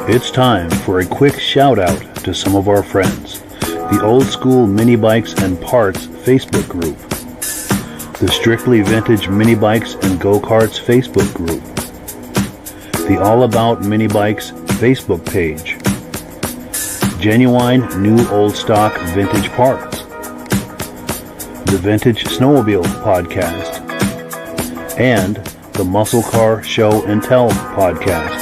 It's time for a quick shout out to some of our friends. The Old School Mini Bikes and Parts Facebook group. The Strictly Vintage Mini Bikes and Go-Karts Facebook group. The All About Mini Bikes Facebook page. Genuine New Old Stock Vintage Parts. The Vintage Snowmobile podcast. And the Muscle Car Show and Tell podcast.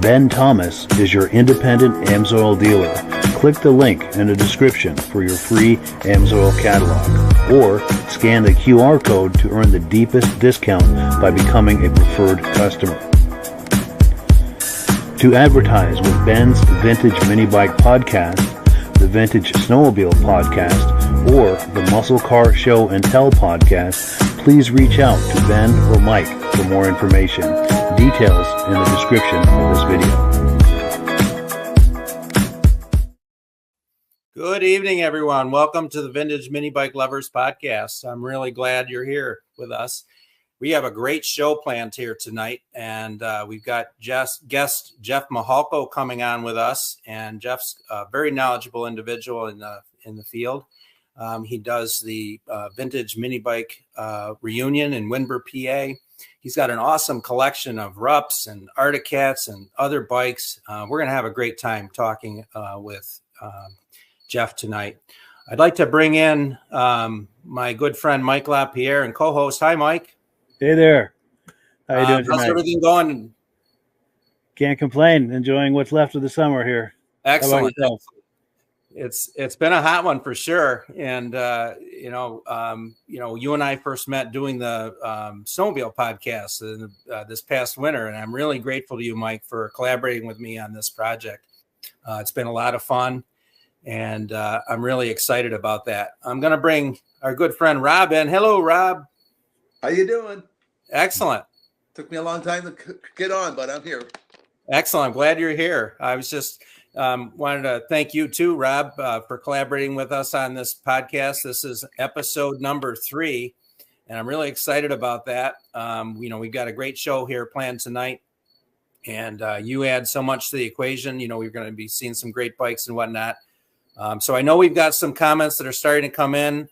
Ben Thomas is your independent AMSOIL dealer. Click the link in the description for your free AMSOIL catalog, or scan the QR code to earn the deepest discount by becoming a preferred customer. To advertise with Ben's Vintage Mini Bike podcast, the Vintage Snowmobile podcast, or the Muscle Car Show and Tell podcast, please reach out to Ben or Mike for more information. Details in the description of this video. Good evening, everyone. Welcome to the Vintage Mini Bike Lovers podcast. I'm really glad you're here with us. We have a great show planned here tonight, and we've got guest Jeff Mihalko coming on with us, and Jeff's a very knowledgeable individual in the field. He does the Vintage Mini Bike Reunion in Windber, PA. He's got an awesome collection of Rups and Arctic Cats and other bikes. We're going to have a great time talking with Jeff tonight. I'd like to bring in my good friend Mike LaPierre and co-host. Hi, Mike. Hey there. How you doing tonight? How's everything going? Can't complain. Enjoying what's left of the summer here. Excellent. It's been a hot one for sure, and you and I first met doing the Snowmobile podcast this past winter, and I'm really grateful to you, Mike, for collaborating with me on this project. It's been a lot of fun, and I'm really excited about that. I'm going to bring our good friend Rob in. Hello, Rob. How you doing? Excellent. Took me a long time to get on, but I'm here. Excellent. I'm glad you're here. I was just wanted to thank you too, Rob, for collaborating with us on this podcast. This is episode number 3, and I'm really excited about that. We've got a great show here planned tonight, and you add so much to the equation. We're going to be seeing some great bikes and whatnot. So I know we've got some comments that are starting to come in.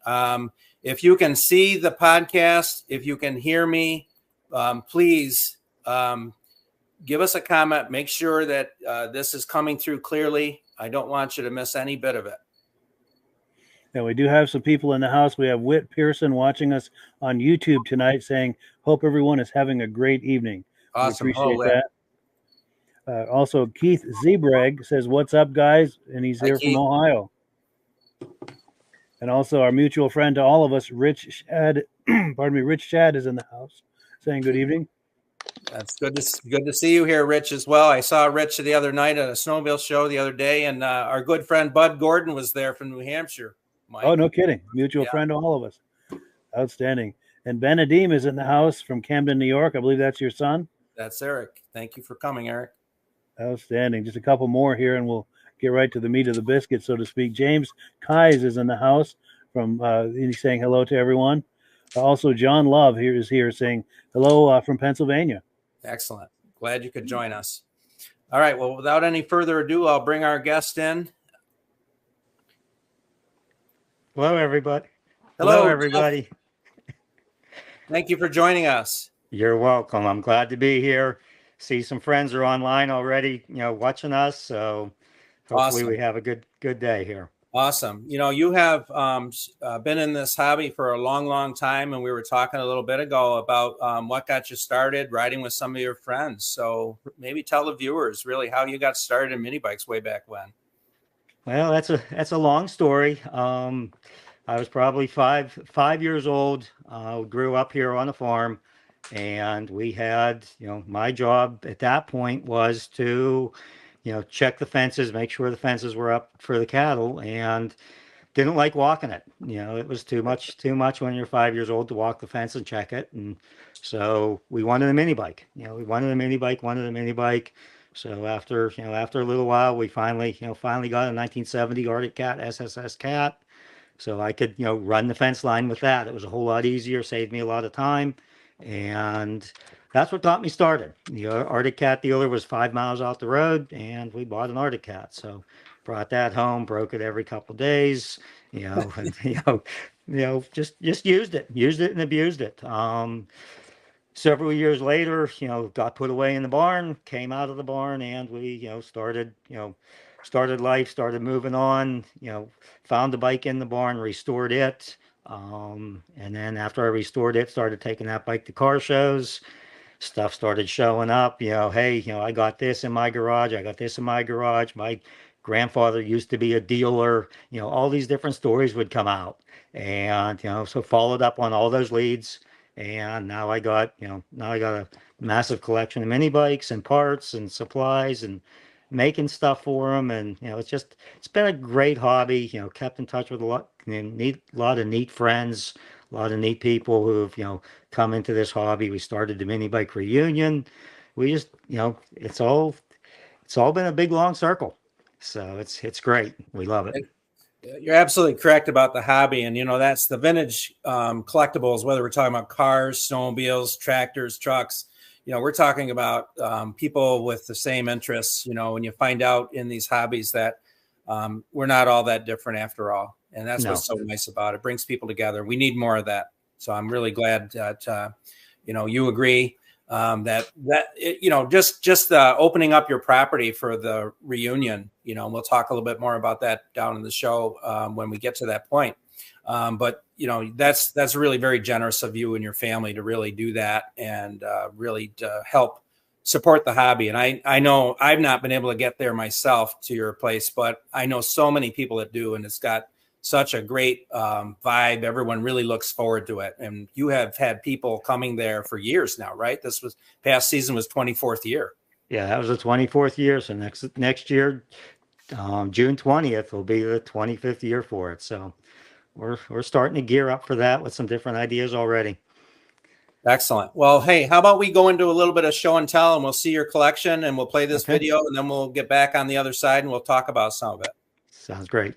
If you can see the podcast, if you can hear me, please give us a comment. Make sure that this is coming through clearly. I don't want you to miss any bit of it. And we do have some people in the house. We have Whit Pearson watching us on YouTube tonight saying, hope everyone is having a great evening. Awesome. We appreciate that. Also, Keith Zebreg says, what's up, guys? And he's here from Ohio. And also our mutual friend to all of us, Rich Shad, Rich Shad is in the house saying good evening. That's good to see you here, Rich, as well. I saw Rich the other night at a snowmobile show the other day, and our good friend Bud Gordon was there from New Hampshire. Mike. Oh, no kidding. Mutual friend to all of us. Outstanding. And Ben Adim is in the house from Camden, New York. I believe that's your son. That's Eric. Thank you for coming, Eric. Outstanding. Just a couple more here, and we'll get right to the meat of the biscuit, so to speak. James Kais is in the house from he's saying hello to everyone. Also, John Love is here saying hello from Pennsylvania. Excellent. Glad you could join us. All right. Well, without any further ado, I'll bring our guest in. Hello, everybody. Hello, everybody. Thank you for joining us. You're welcome. I'm glad to be here. See some friends are online already, watching us. So hopefully we have a good day here. Awesome. You have been in this hobby for a long, long time, and we were talking a little bit ago about what got you started riding with some of your friends. So maybe tell the viewers really how you got started in mini bikes way back when. Well, that's a long story. I was probably five years old. Grew up here on a farm, and we had, my job at that point was to check the fences, make sure the fences were up for the cattle, and didn't like walking it. It was too much when you're 5 years old to walk the fence and check it. And so we wanted a mini bike. We wanted a mini bike. So after a little while, we finally got a 1970 Arctic Cat SSS Cat. So I could, run the fence line with that. It was a whole lot easier, saved me a lot of time. And that's what got me started. The Arctic Cat dealer was 5 miles out the road, and we bought an Arctic Cat. So brought that home, broke it every couple days, and just used it and abused it. Several years later, got put away in the barn, came out of the barn, and we, started life, started moving on, found the bike in the barn, restored it. And then after I restored it, started taking that bike to car shows. Stuff started showing up, hey, I got this in my garage. I got this in my garage. My grandfather used to be a dealer. All these different stories would come out. And, so followed up on all those leads. And now I got a massive collection of mini bikes and parts and supplies and making stuff for them. And, it's been a great hobby, kept in touch with lot of neat friends, a lot of neat people who've, come into this hobby. We started the mini bike reunion. We just, it's all been a big long circle. So it's great. We love it. You're absolutely correct about the hobby. And, that's the vintage collectibles, whether we're talking about cars, snowmobiles, tractors, trucks, we're talking about people with the same interests, when you find out in these hobbies that we're not all that different after all. And that's what's so nice about it. It brings people together. We need more of that. So I'm really glad that, you agree just opening up your property for the reunion, we'll talk a little bit more about that down in the show when we get to that point. But that's really very generous of you and your family to really do that and really to help support the hobby. And I know I've not been able to get there myself to your place, but I know so many people that do, and it's got such a great vibe. Everyone really looks forward to it. And you have had people coming there for years now, right? Past season was 24th year. Yeah, that was the 24th year. So next year, June 20th will be the 25th year for it. So we're starting to gear up for that with some different ideas already. Excellent. Well, hey, how about we go into a little bit of show and tell, and we'll see your collection, and we'll play this video, and then we'll get back on the other side and we'll talk about some of it. Sounds great.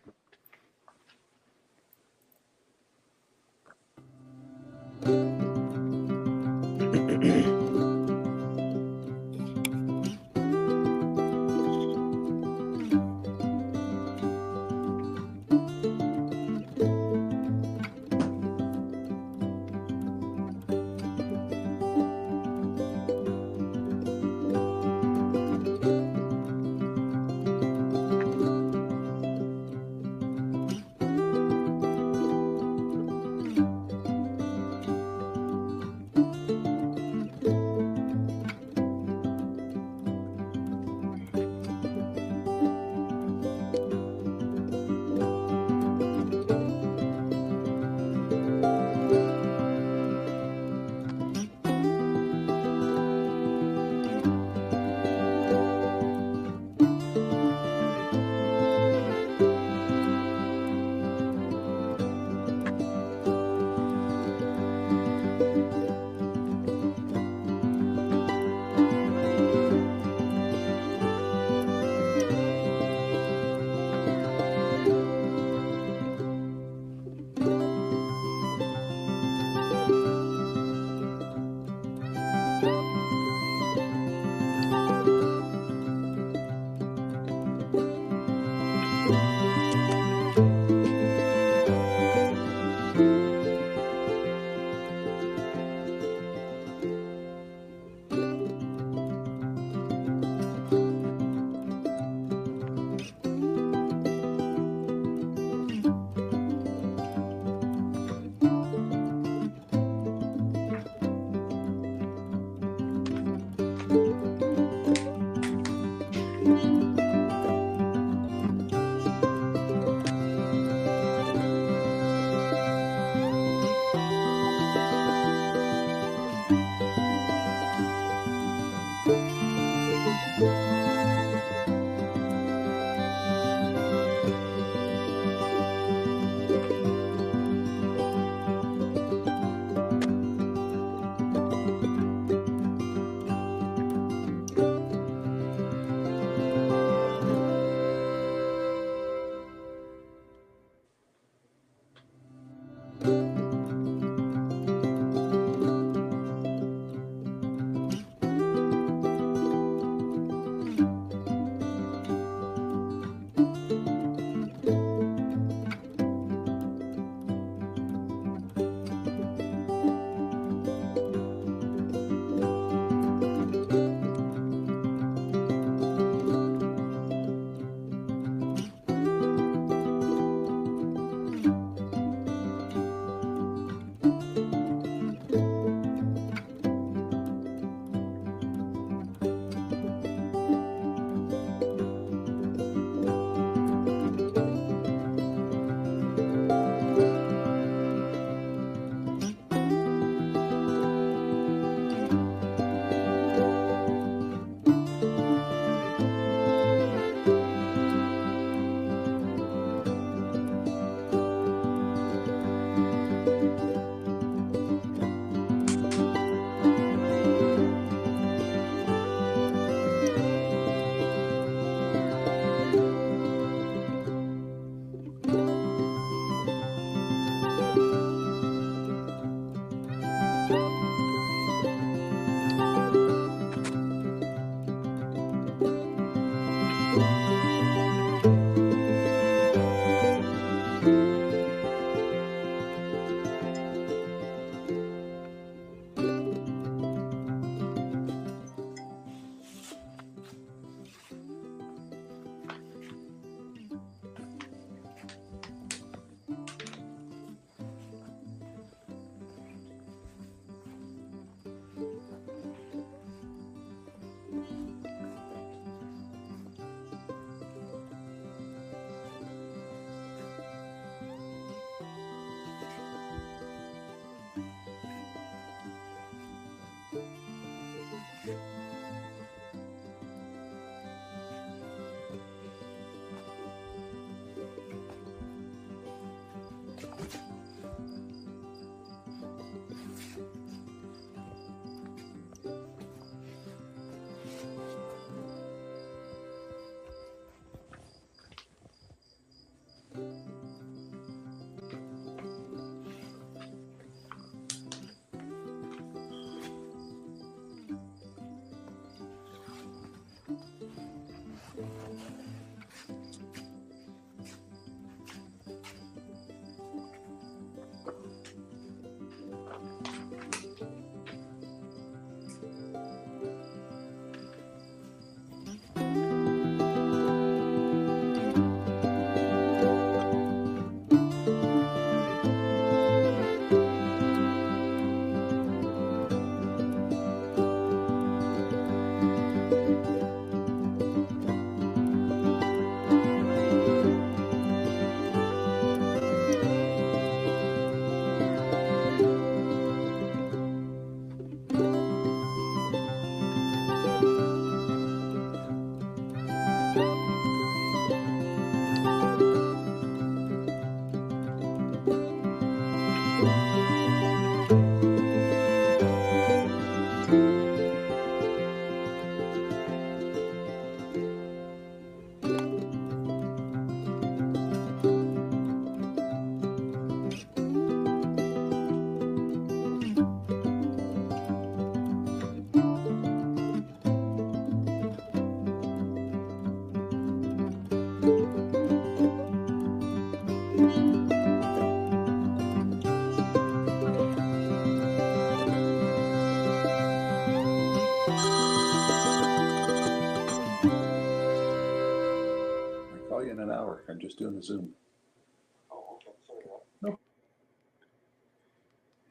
I'll call you in an hour. I'm just doing the Zoom.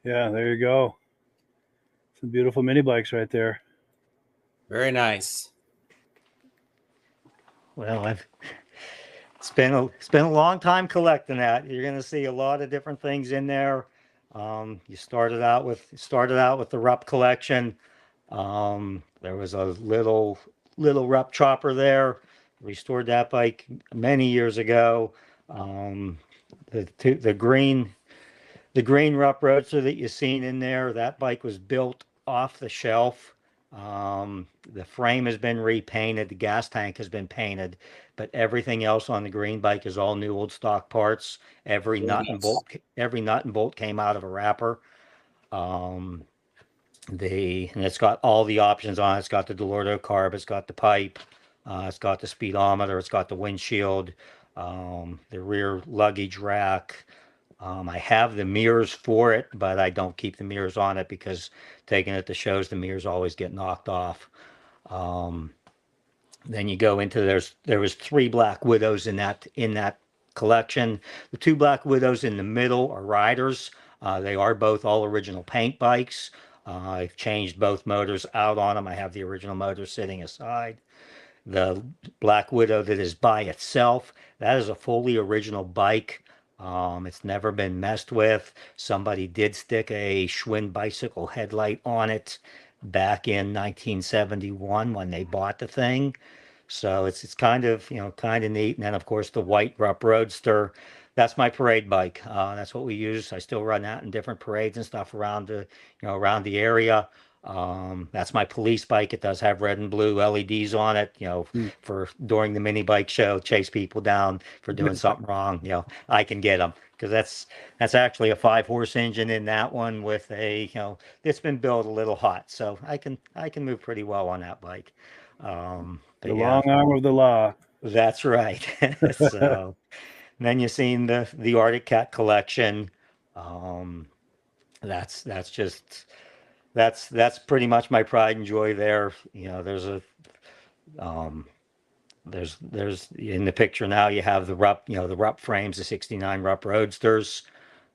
Yeah, there you go. Some beautiful mini bikes right there. Very nice. Well, I've it's been a long time collecting that. You're going to see a lot of different things in there. You started out with the Rupp collection. There was a little Rupp chopper there. Restored that bike many years ago. The green Rupp Roadster that you've seen in there, that bike was built off the shelf. The frame has been repainted, the gas tank has been painted, but everything else on the green bike is all new old stock parts. Every nut and bolt came out of a wrapper. And it's got all the options on it. It's got the Delorto carb, it's got the pipe, it's got the speedometer, it's got the windshield, the rear luggage rack. I have the mirrors for it, but I don't keep the mirrors on it because taking it to shows, the mirrors always get knocked off. Then you go into there was 3 Black Widows in that collection. The 2 Black Widows in the middle are riders. They are both all original paint bikes. I've changed both motors out on them. I have the original motor sitting aside. The Black Widow that is by itself, that is a fully original bike. It's never been messed with. Somebody did stick a Schwinn bicycle headlight on it back in 1971 when they bought the thing. So it's kind of neat. And then of course the white Rupp Roadster, that's my parade bike. That's what we use. I still run that in different parades and stuff around the area. That's my police bike. It does have red and blue LEDs on it, for during the mini bike show, chase people down for doing something wrong. I can get them because that's actually a 5-horse engine in that one with it's been built a little hot, so I can move pretty well on that bike. The long arm of the law. That's right. So then you've seen the Arctic Cat collection. That's pretty much my pride and joy there. There's in the picture now you have the Rupp frames, the 69 Rupp Roadsters.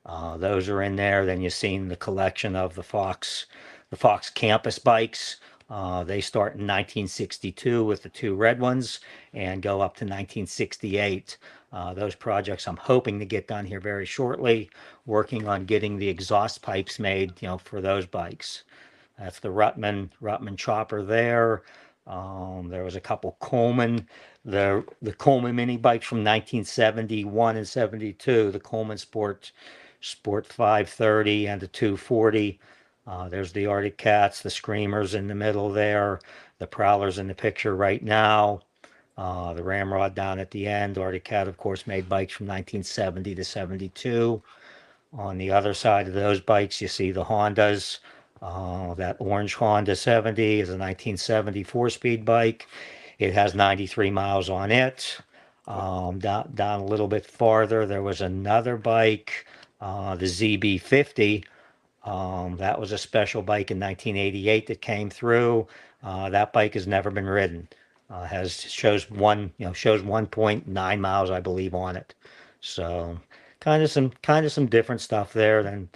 Those are in there. Then you've seen the collection of the Fox campus bikes. They start in 1962 with the 2 red ones and go up to 1968. Those projects I'm hoping to get done here very shortly, working on getting the exhaust pipes made, for those bikes. That's the Ruttman chopper there. There was a couple Coleman, the Coleman mini bikes from 1971 and 72, the Coleman Sport 530 and the 240. There's the Arctic Cats, the Screamers in the middle there, the Prowlers in the picture right now, the Ramrod down at the end. Arctic Cat, of course, made bikes from 1970 to 72. On the other side of those bikes, you see the Hondas. That orange Honda 70 is a 1970 4-speed bike. It has 93 miles on it. Down a little bit farther, there was another bike, the ZB50. That was a special bike in 1988 that came through. That bike has never been ridden. Shows 1.9 miles, I believe, on it. So kind of some different stuff there. Then,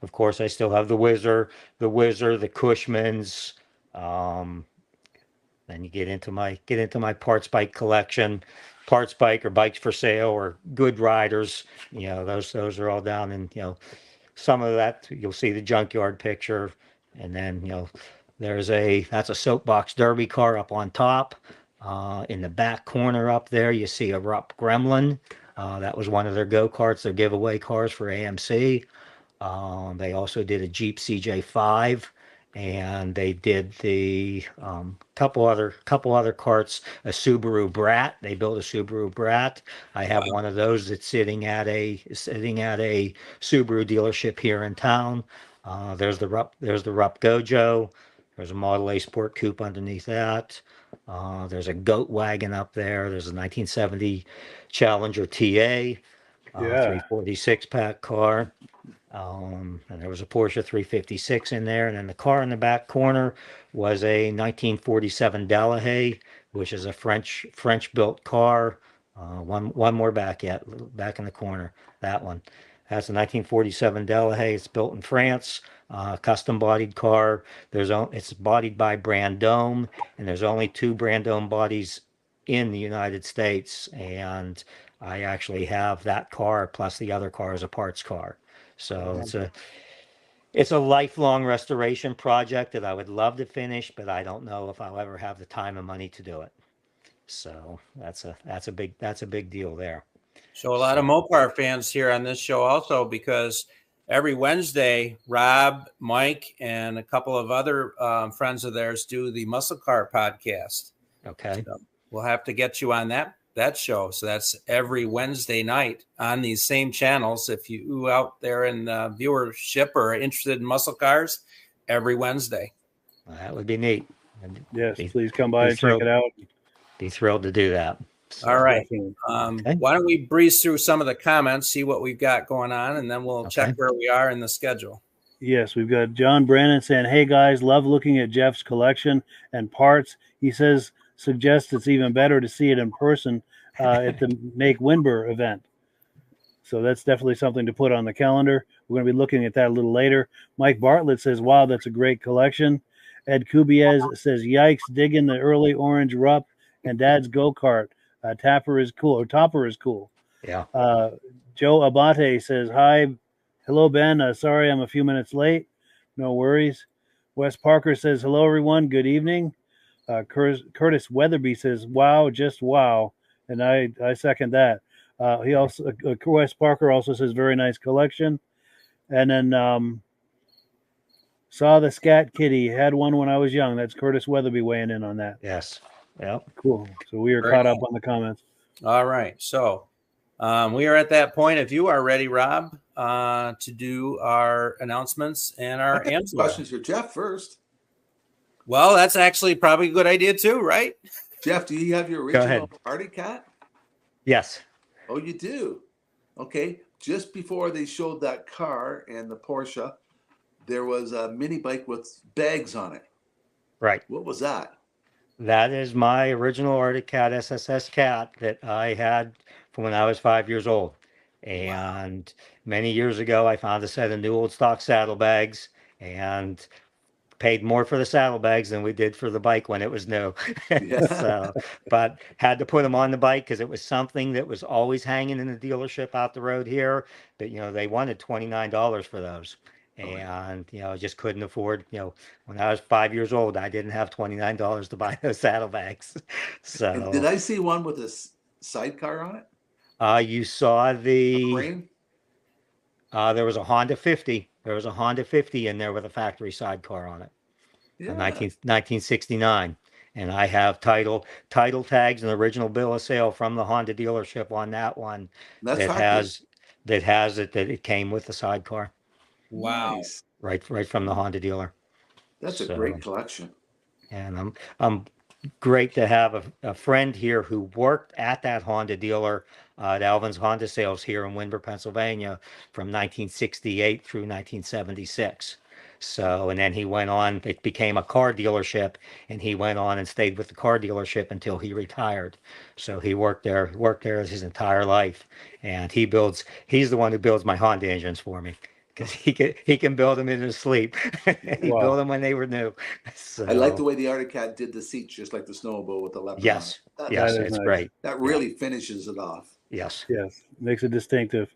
of course, I still have the Whizzer, the Cushmans. Then you get into my parts bike collection. Parts bike or bikes for sale or good riders. Those are all down in some of that. You'll see the junkyard picture, and then that's a soapbox derby car up on top. In the back corner up there, you see a Rupp Gremlin. That was one of their go-karts, their giveaway cars for AMC. They also did a Jeep CJ5, and they did the couple other carts, a Subaru Brat. They built a Subaru Brat. I have one of those that's sitting at a Subaru dealership here in town. There's the Rupp Gojo. There's a Model A Sport Coupe underneath that. There's a goat wagon up there. There's a 1970 Challenger TA. Yeah. 346 pack car. And there was a Porsche 356 in there. And then the car in the back corner was a 1947 Delahaye, which is a French built car. One more back yet, back in the corner. That one. That's a 1947 Delahaye. It's built in France. Custom bodied car. It's bodied by Brandome, and there's only two Brandome bodies in the United States. And I actually have that car plus the other car as a parts car. So it's a lifelong restoration project that I would love to finish, but I don't know if I'll ever have the time and money to do it. So that's a big deal there. So a lot of Mopar fans here on this show also, because every Wednesday, Rob, Mike, and a couple of other friends of theirs do the Muscle Car podcast. Okay. So we'll have to get you on that show. So that's every Wednesday night on these same channels. If you out there in viewership or are interested in muscle cars, every Wednesday. Well, that would be neat. Yes, please come by and check it out. Be thrilled to do that. So, all right. Okay. Why don't we breeze through some of the comments, see what we've got going on, and then we'll check where we are in the schedule. Yes, we've got John Brannon saying, "Hey guys, love looking at Jeff's collection and parts." He suggests it's even better to see it in person at the Make Windber event. So that's definitely something to put on the calendar. We're going to be looking at that a little later. Mike Bartlett says, "Wow, that's a great collection." Ed Kubiez says, "Yikes, dig in the early orange Rupp and Dad's go-kart. Topper is cool." Yeah. Joe Abate says, "Hi, hello Ben. Sorry I'm a few minutes late. No worries." Wes Parker says, "Hello everyone. Good evening." Curtis Weatherby says, "Wow, just wow," and I second that. He also Wes Parker also says, "Very nice collection." And then saw the Scat Kitty, had one when I was young. That's Curtis Weatherby weighing in on that. Yes. Yeah. Cool. So we are caught up on the comments. All right. So we are at that point. If you are ready, Rob, to do our announcements and our answers. Questions for Jeff first. Well, that's actually probably a good idea too, right? Jeff, do you have your original Arctic Cat? Yes. Oh, you do? Okay. Just before they showed that car and the Porsche, there was a mini bike with bags on it. Right. What was that? That is my original Arctic Cat SSS Cat that I had from when I was 5 years old. And many years ago, I found a set of new old stock saddlebags and paid more for the saddlebags than we did for the bike when it was new. So, but had to put them on the bike because it was something that was always hanging in the dealership out the road here. But, they wanted $29 for those. And, just couldn't afford, when I was 5 years old, I didn't have $29 to buy those saddlebags. So And did I see one with a sidecar on it? You saw Frame? there was a Honda 50. There was a Honda 50 in there with a factory sidecar on it. Yeah. 1969. And I have title tags and original bill of sale from the Honda dealership on that one. That it came with the sidecar. Wow. Nice. Right from the Honda dealer. That's a great collection. And I'm great to have a friend here who worked at that Honda dealer at Alvin's Honda Sales here in Windber, Pennsylvania from 1968 through 1976. So, and then he went on, it became a car dealership, and he went on and stayed with the car dealership until he retired. So he worked there his entire life. And he's the one who builds my Honda engines for me. Because he can build them in his sleep. He built them when they were new. So, I like the way the Arctic Cat did the seats, just like the Snowmobile with the leopard. Yes, on it. yes, it's nice. Great. That really finishes it off. Yes, makes it distinctive.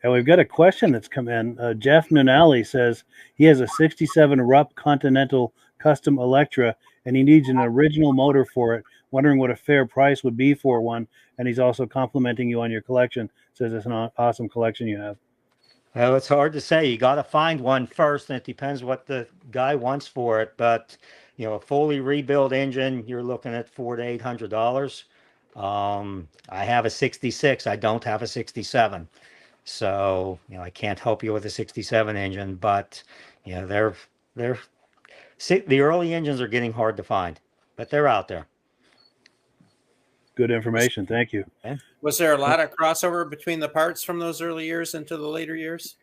And we've got a question that's come in. Jeff Nunali says he has a '67 Rupp Continental Custom Electra, and he needs an original motor for it. Wondering what a fair price would be for one. And he's also complimenting you on your collection. Says it's an awesome collection you have. Well, it's hard to say. You got to find one first, and it depends what the guy wants for it. But a fully rebuilt engine, you're looking at $400 to $800. I have a '66. I don't have a '67, so I can't help you with a '67 engine. But the early engines are getting hard to find, but they're out there. Good information. Thank you. Was there a lot of crossover between the parts from those early years into the later years?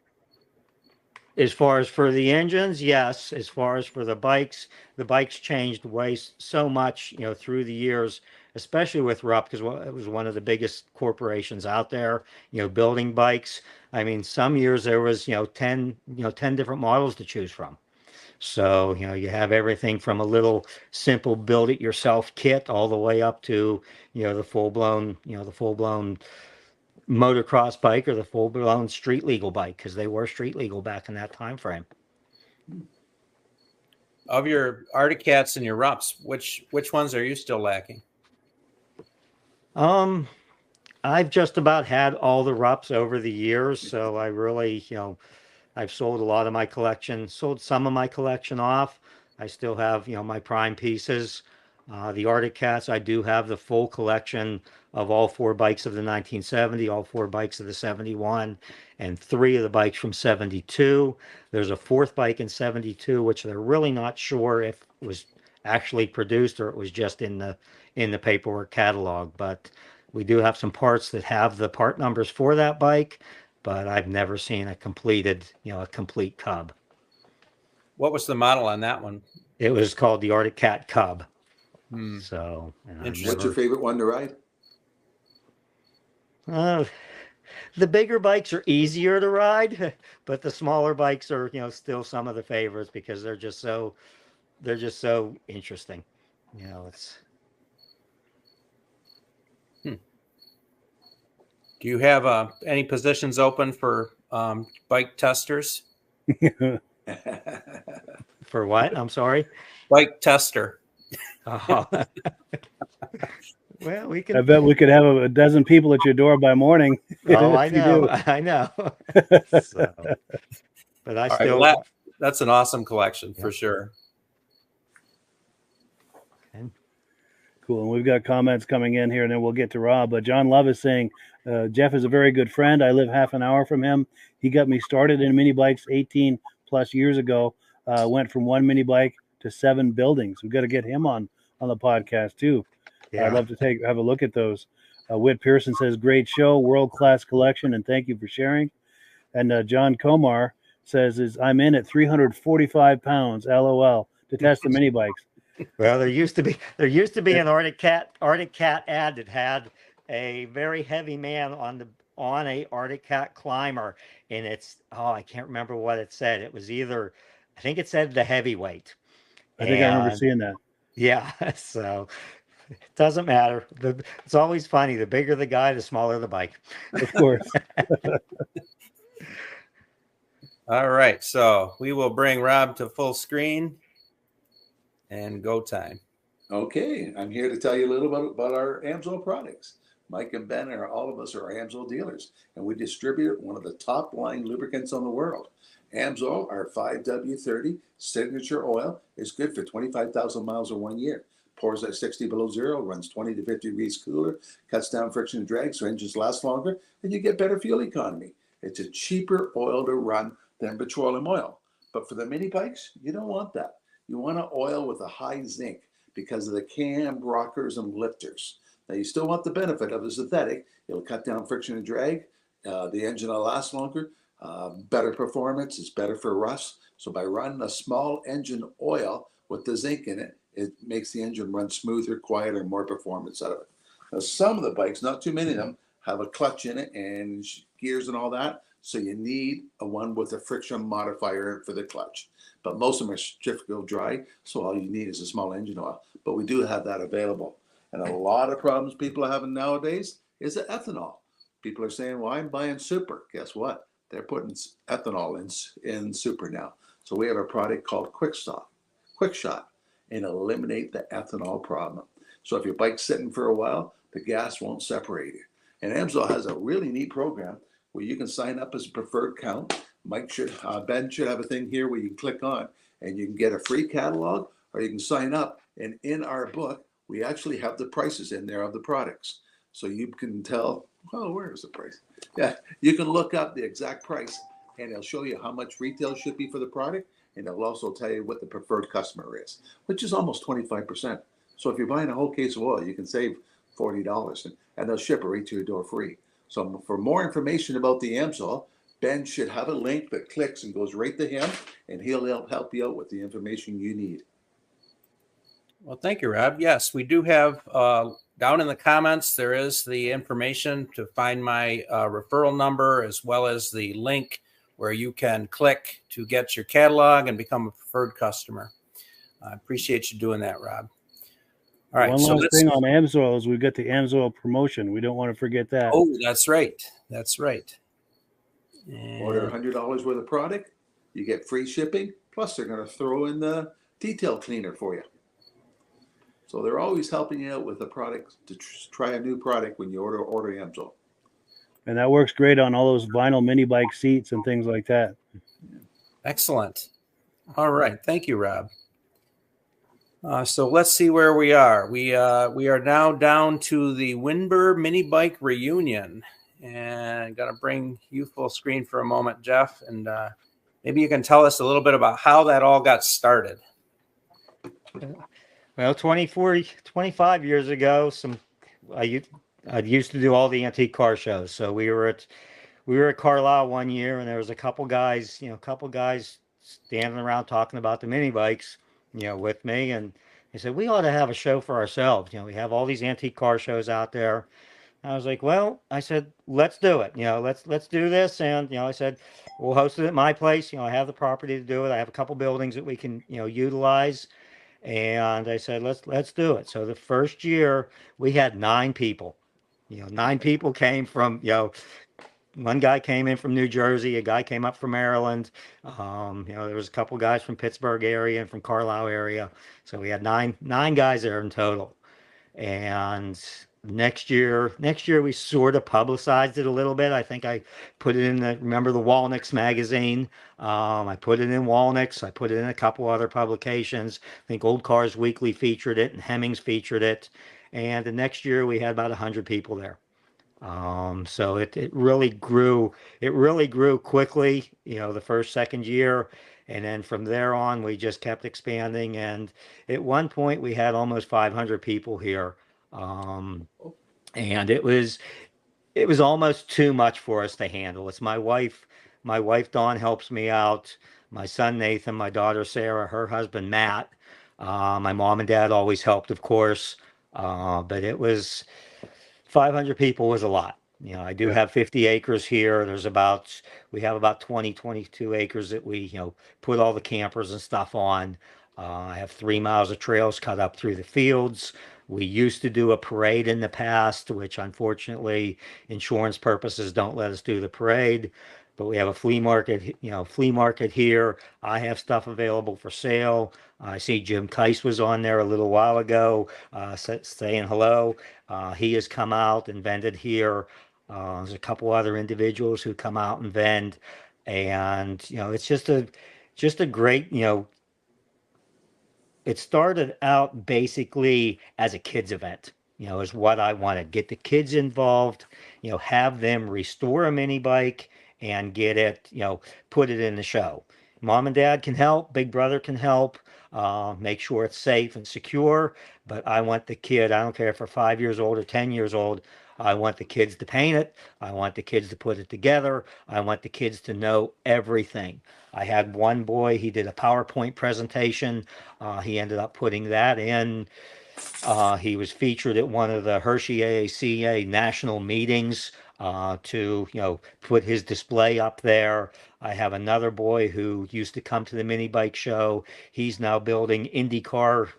As far as for the engines, yes. As far as for the bikes changed way so much, through the years, especially with Rupp, because it was one of the biggest corporations out there, building bikes. I mean, some years there was, 10 different models to choose from. So, you have everything from a little simple build it yourself kit all the way up to, the full blown motocross bike or the full-blown street legal bike, because they were street legal back in that time frame. Of your Arctic Cats and your Rupps, which ones are you still lacking? I've just about had all the Rupps over the years, so I really, I've sold a lot of my collection, sold some of my collection off. I still have, my prime pieces. The Arctic Cats, I do have the full collection of all 4 bikes of the 1970, all 4 bikes of the 71, and 3 of the bikes from 72. There's a 4th bike in 72, which they're really not sure if it was actually produced or it was just in the paperwork catalog. But we do have some parts that have the part numbers for that bike, but I've never seen a complete Cub. What was the model on that one? It was called the Arctic Cat Cub. So, what's your favorite one to ride? The bigger bikes are easier to ride, but the smaller bikes are, still some of the favorites because they're just so interesting. It's. Do you have any positions open for bike testers? For what? I'm sorry. Bike tester. Oh. Well, we can. I bet we could have a dozen people at your door by morning. Oh, I know. I know. So, but I still. Right, well, that's an awesome collection for sure. Okay. Cool. And we've got comments coming in here, and then we'll get to Rob. But John Love is saying, Jeff is a very good friend. I live half an hour from him. He got me started in mini bikes 18 plus years ago. Went from 1 mini bike to 7 buildings. We've got to get him on the podcast too. Yeah. I'd love to have a look at those. Whit Pearson says, great show, world-class collection, and thank you for sharing. And John Komar says, I'm in at 345 pounds, LOL, to test the mini bikes. Well, there used to be an Arctic Cat ad that had a very heavy man on a Arctic Cat climber, and I can't remember what it said. It was I think it said the heavyweight. I think I remember seeing that. Yeah, so it doesn't matter. It's always funny. The bigger the guy, the smaller the bike. Of course. All right, so we will bring Rob to full screen and go time. Okay, I'm here to tell you a little bit about our Amsoil products. Mike and Ben all of us are Amsoil dealers, and we distribute one of the top line lubricants on the world. Amsoil, our 5W30 signature oil, is good for 25,000 miles or 1 year. Pours at 60 below zero, runs 20 to 50 degrees cooler, cuts down friction and drag so engines last longer, and you get better fuel economy. It's a cheaper oil to run than petroleum oil. But for the mini bikes, you don't want that. You want an oil with a high zinc because of the cam, rockers, and lifters. Now, you still want the benefit of the synthetic. It'll cut down friction and drag. The engine will last longer. Better performance. It's better for rust. So by running a small engine oil with the zinc in it, it makes the engine run smoother, quieter, more performance out of it. Now, some of the bikes, not too many of them, have a clutch in it and gears and all that. So you need a one with a friction modifier for the clutch. But most of them are certificate dry, so all you need is a small engine oil. But we do have that available. And a lot of problems people are having nowadays is the ethanol. People are saying, well, I'm buying super. Guess what? They're putting ethanol in super now. So we have a product called Quick Shot, and eliminate the ethanol problem. So if your bike's sitting for a while, the gas won't separate you. And Amsoil has a really neat program where you can sign up as a preferred account. Ben should have a thing here where you can click on and you can get a free catalog, or you can sign up. And in our book, we actually have the prices in there of the products. So you can tell, oh, where is the price? Yeah, you can look up the exact price and it'll show you how much retail should be for the product. And it'll also tell you what the preferred customer is, which is almost 25%. So if you're buying a whole case of oil, you can save $40, and they'll ship it right to your door free. So for more information about the AMSOIL, Ben should have a link that clicks and goes right to him, and he'll help you out with the information you need. Well, thank you, Rob. Yes, we do have down in the comments, there is the information to find my referral number, as well as the link where you can click to get your catalog and become a preferred customer. I appreciate you doing that, Rob. All right. One last thing on AMSOIL is we've got the AMSOIL promotion. We don't want to forget that. Oh, that's right. That's right. And Order $100 worth of product, you get free shipping, plus they're going to throw in the detail cleaner for you. So they're always helping you out with a product to try a new product when you order AMSOIL. And that works great on all those vinyl mini bike seats and things like that. Excellent. All right. Thank you, Rob. So let's see where we are. We are now down to the Windber Minibike Reunion. And I'm going to bring you full screen for a moment, Jeff. And maybe you can tell us a little bit about how that all got started. Well, 25 years ago, I used to do all the antique car shows. So we were at Carlisle one year, and there was a couple guys standing around talking about the mini bikes, with me, and they said we ought to have a show for ourselves. We have all these antique car shows out there. And I was like, well, I said, let's do it. Let's do this. And I said, we'll host it at my place. I have the property to do it. I have a couple buildings that we can utilize. And I said, let's do it. So the first year we had 9 people. 9 people came from, one guy came in from New Jersey, a guy came up from Maryland. There was a couple guys from Pittsburgh area and from Carlisle area. So we had nine guys there in total. And next year we sort of publicized it a little bit. I think I put it in remember the Walnix magazine. I put it in Walnix. I put it in a couple other publications. I think Old Cars Weekly featured it and Hemmings featured it. And the next year we had about 100 people there. So it really grew. It really grew quickly, the second year. And then from there on, we just kept expanding. And at one point we had almost 500 people here. And it was almost too much for us to handle. It's my wife Dawn helps me out, my son Nathan, my daughter Sarah, her husband Matt. My mom and dad always helped, of course. But it was 500 people was a lot. I do have 50 acres here. We have about 22 acres that we, put all the campers and stuff on. I have 3 miles of trails cut up through the fields. We used to do a parade in the past, which unfortunately insurance purposes don't let us do the parade. But we have a flea market here. I have stuff available for sale. I see Jim Keiss was on there a little while ago, saying hello. He has come out and vended here. There's a couple other individuals who come out and vend, and it's just a great. It started out basically as a kids event. Is what I wanted. Get the kids involved. Have them restore a mini bike and get it, put it in the show. Mom and dad can help, big brother can help, make sure it's safe and secure. But I want the kid, I don't care if they're 5 years old or 10 years old, I want the kids to paint it. I want the kids to put it together. I want the kids to know everything. I had one boy, he did a PowerPoint presentation. He ended up putting that in. He was featured at one of the Hershey AACA national meetings to put his display up there. I have another boy who used to come to the mini bike show. He's now building IndyCar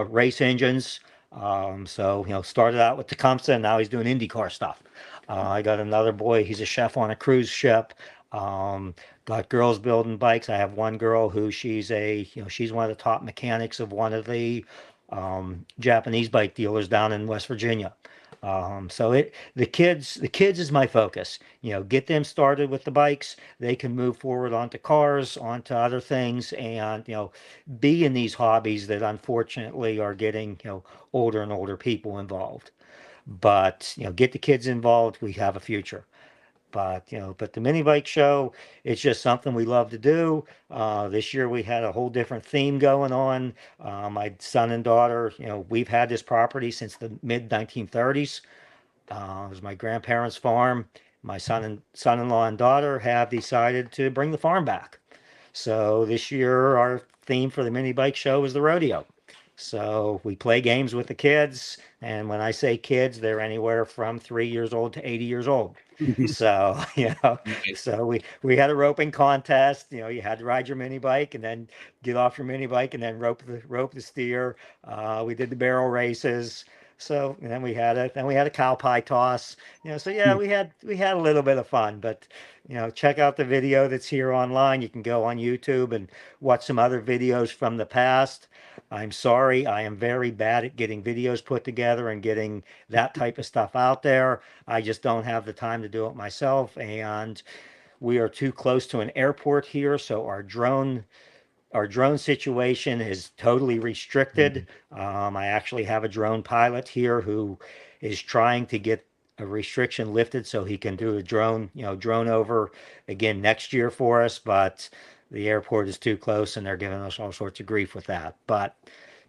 race engines. So started out with Tecumseh, and now he's doing IndyCar stuff. I got another boy. He's a chef on a cruise ship. Got girls building bikes. I have one girl who she's one of the top mechanics of one of the Japanese bike dealers down in West Virginia. So the kids is my focus. Get them started with the bikes. They can move forward onto cars, onto other things, and be in these hobbies that unfortunately are getting older and older people involved. But get the kids involved. We have a future. But but the mini bike show, it's just something we love to do. This year we had a whole different theme going on. My son and daughter, we've had this property since the mid 1930s. It was my grandparents' farm. My son-in-law and daughter have decided to bring the farm back. So this year our theme for the mini bike show is the rodeo. So we play games with the kids, and when I say kids, they're anywhere from 3 years old to 80 years old. So Nice. so we had a roping contest. You had to ride your mini bike and then get off your mini bike and then rope the steer. We did the barrel races. So and then we had a cow pie toss. So yeah, we had a little bit of fun. But check out the video that's here online. You can go on YouTube and watch some other videos from the past. I'm sorry, I am very bad at getting videos put together and getting that type of stuff out there. I just don't have the time to do it myself, and we are too close to an airport here, so our drone situation is totally restricted. I actually have a drone pilot here who is trying to get a restriction lifted so he can do a drone over again next year for us, but the airport is too close and they're giving us all sorts of grief with that. But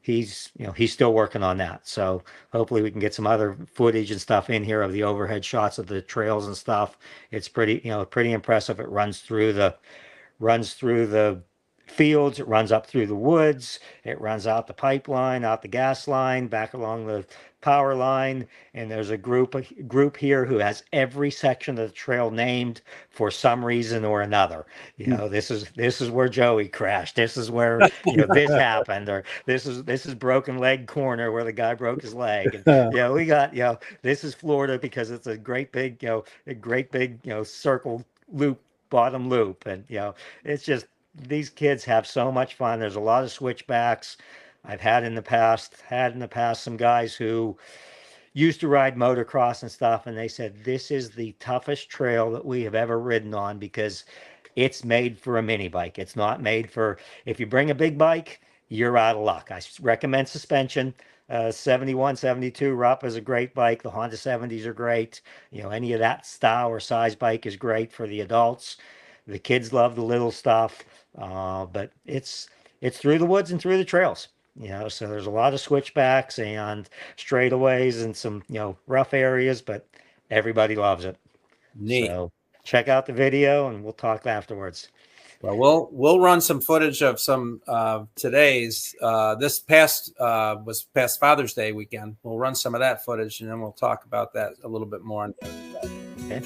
he's still working on that. So hopefully we can get some other footage and stuff in here of the overhead shots of the trails and stuff. It's pretty impressive. It runs through the fields, it runs up through the woods, it runs out the pipeline, out the gas line, back along the power line, and there's a group here who has every section of the trail named for some reason or another. This is where Joey crashed. This is where this happened, or this is Broken Leg Corner where the guy broke his leg. And we got this is Florida because it's a great big circle loop, bottom loop, and it's just. These kids have so much fun. There's a lot of switchbacks. I've had in the past some guys who used to ride motocross and stuff, and they said this is the toughest trail that we have ever ridden on because it's made for a mini bike. It's not made for, if you bring a big bike, you're out of luck. I recommend suspension. 71, 72 Rupp is a great bike. The Honda 70s are great. Any of that style or size bike is great for the adults. The kids love the little stuff, but it's through the woods and through the trails. So there's a lot of switchbacks and straightaways and some rough areas, but everybody loves it. Neat. So check out the video and we'll talk afterwards. Well, we'll run some footage of some today's. This was past Father's Day weekend. We'll run some of that footage and then we'll talk about that a little bit more. Okay.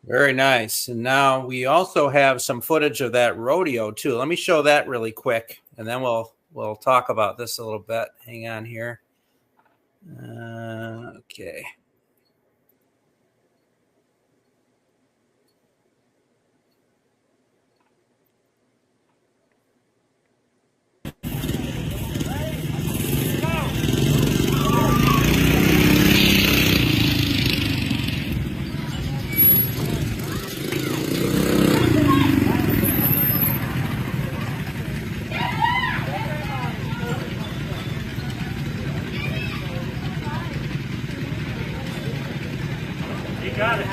Very nice. And now we also have some footage of that rodeo too. Let me show that really quick, and then we'll talk about this a little bit. Hang on here. Okay. Got it.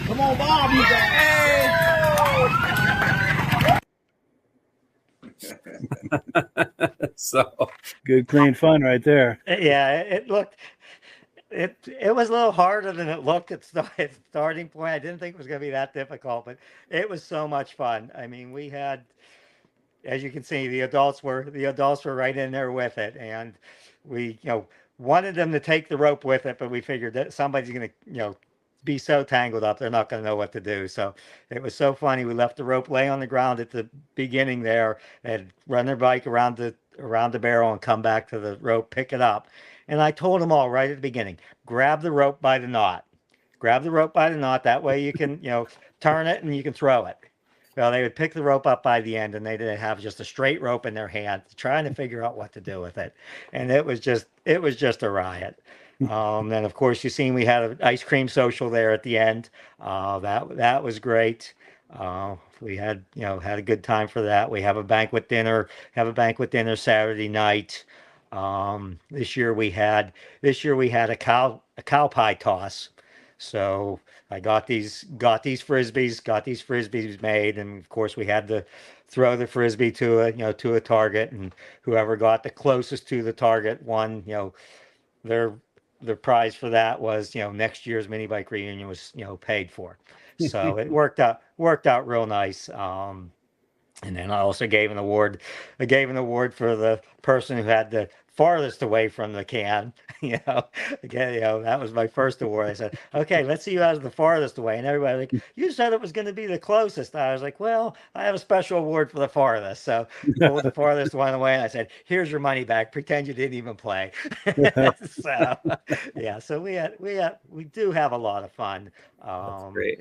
Come on, Bob, you guys. So Good, clean fun right there. Yeah, it looked. It was a little harder than it looked at starting point. I didn't think it was going to be that difficult, but it was so much fun. I mean, we had, as you can see, the adults were right in there with it, and we wanted them to take the rope with it, but we figured that somebody's going to be so tangled up they're not going to know what to do. So it was so funny. We left the rope lay on the ground at the beginning there, and run their bike around the barrel and come back to the rope, pick it up. And I told them all right at the beginning, grab the rope by the knot. Grab the rope by the knot. That way you can, turn it and you can throw it. Well, they would pick the rope up by the end, and they didn't have just a straight rope in their hand, trying to figure out what to do with it. And it was just a riot. Then of course you seen we had an ice cream social there at the end. That was great. We had had a good time for that. We have a banquet dinner. Saturday night. This year we had a cow pie toss. So I got these frisbees made, and of course we had to throw the frisbee to a target, and whoever got the closest to the target won. The prize for that was next year's mini bike reunion was paid for. So it worked out real nice. And then I also gave an award. I gave an award for the person who had the farthest away from the can. Again, that was my first award. I said, okay, let's see who has the farthest away. And everybody like, you said it was going to be the closest. I was like, well, I have a special award for the farthest. So pulled the farthest one away, and I said, here's your money back. Pretend you didn't even play. So yeah, so we do have a lot of fun. That's great.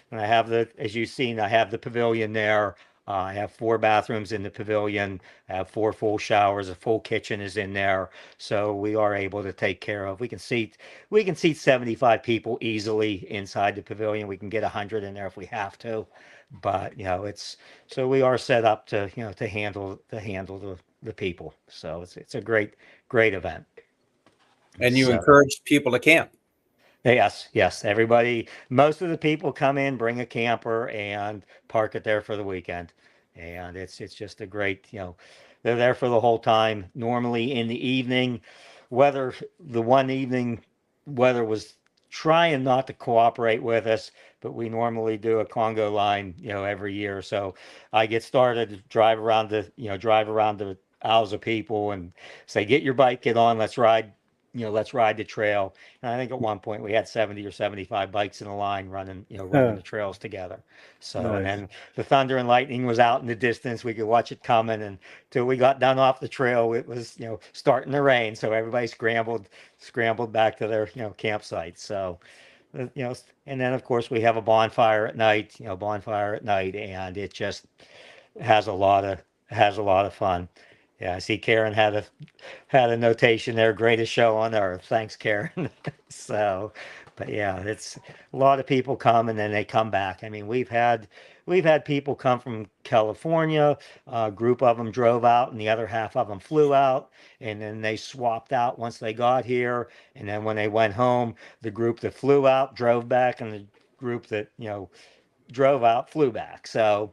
And I have as you've seen, I have the pavilion there. I have 4 bathrooms in the pavilion. I have 4 full showers. A full kitchen is in there, so we are able to take care of. We can seat 75 people easily inside the pavilion. We can get 100 in there if we have to, but so we are set up to to handle the people. So it's a great event. And you encourage people to camp. Yes. Everybody, most of the people come in, bring a camper, and park it there for the weekend. And it's just a great, they're there for the whole time. Normally in the evening, weather was trying not to cooperate with us, but we normally do a Congo line, every year. So I get started to drive around the aisles of people and say, get your bike, get on, let's ride the trail. And I think at one point we had 70 or 75 bikes in a line running the trails together. So Nice. And then the thunder and lightning was out in the distance. We could watch it coming, and till we got done off the trail, it was starting to rain. So everybody scrambled back to their campsites. So and then of course we have a bonfire at night. And it just has a lot of fun. Yeah, I see Karen had a notation there. Greatest show on earth. Thanks, Karen. So, but yeah, it's a lot of people come and then they come back. I mean, we've had people come from California. A group of them drove out, and the other half of them flew out, and then they swapped out once they got here. And then when they went home, the group that flew out drove back, and the group that drove out flew back. So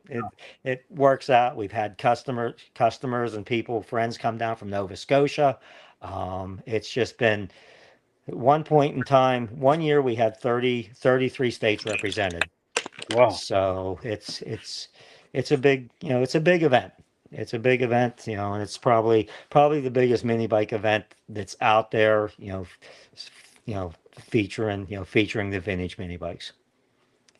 it works out. We've had customers and friends come down from Nova Scotia. It's just been, at one point in time, one year we had 33 states represented. Wow. So it's a big event. It's a big event, and it's probably the biggest mini bike event that's out there, featuring the vintage mini bikes.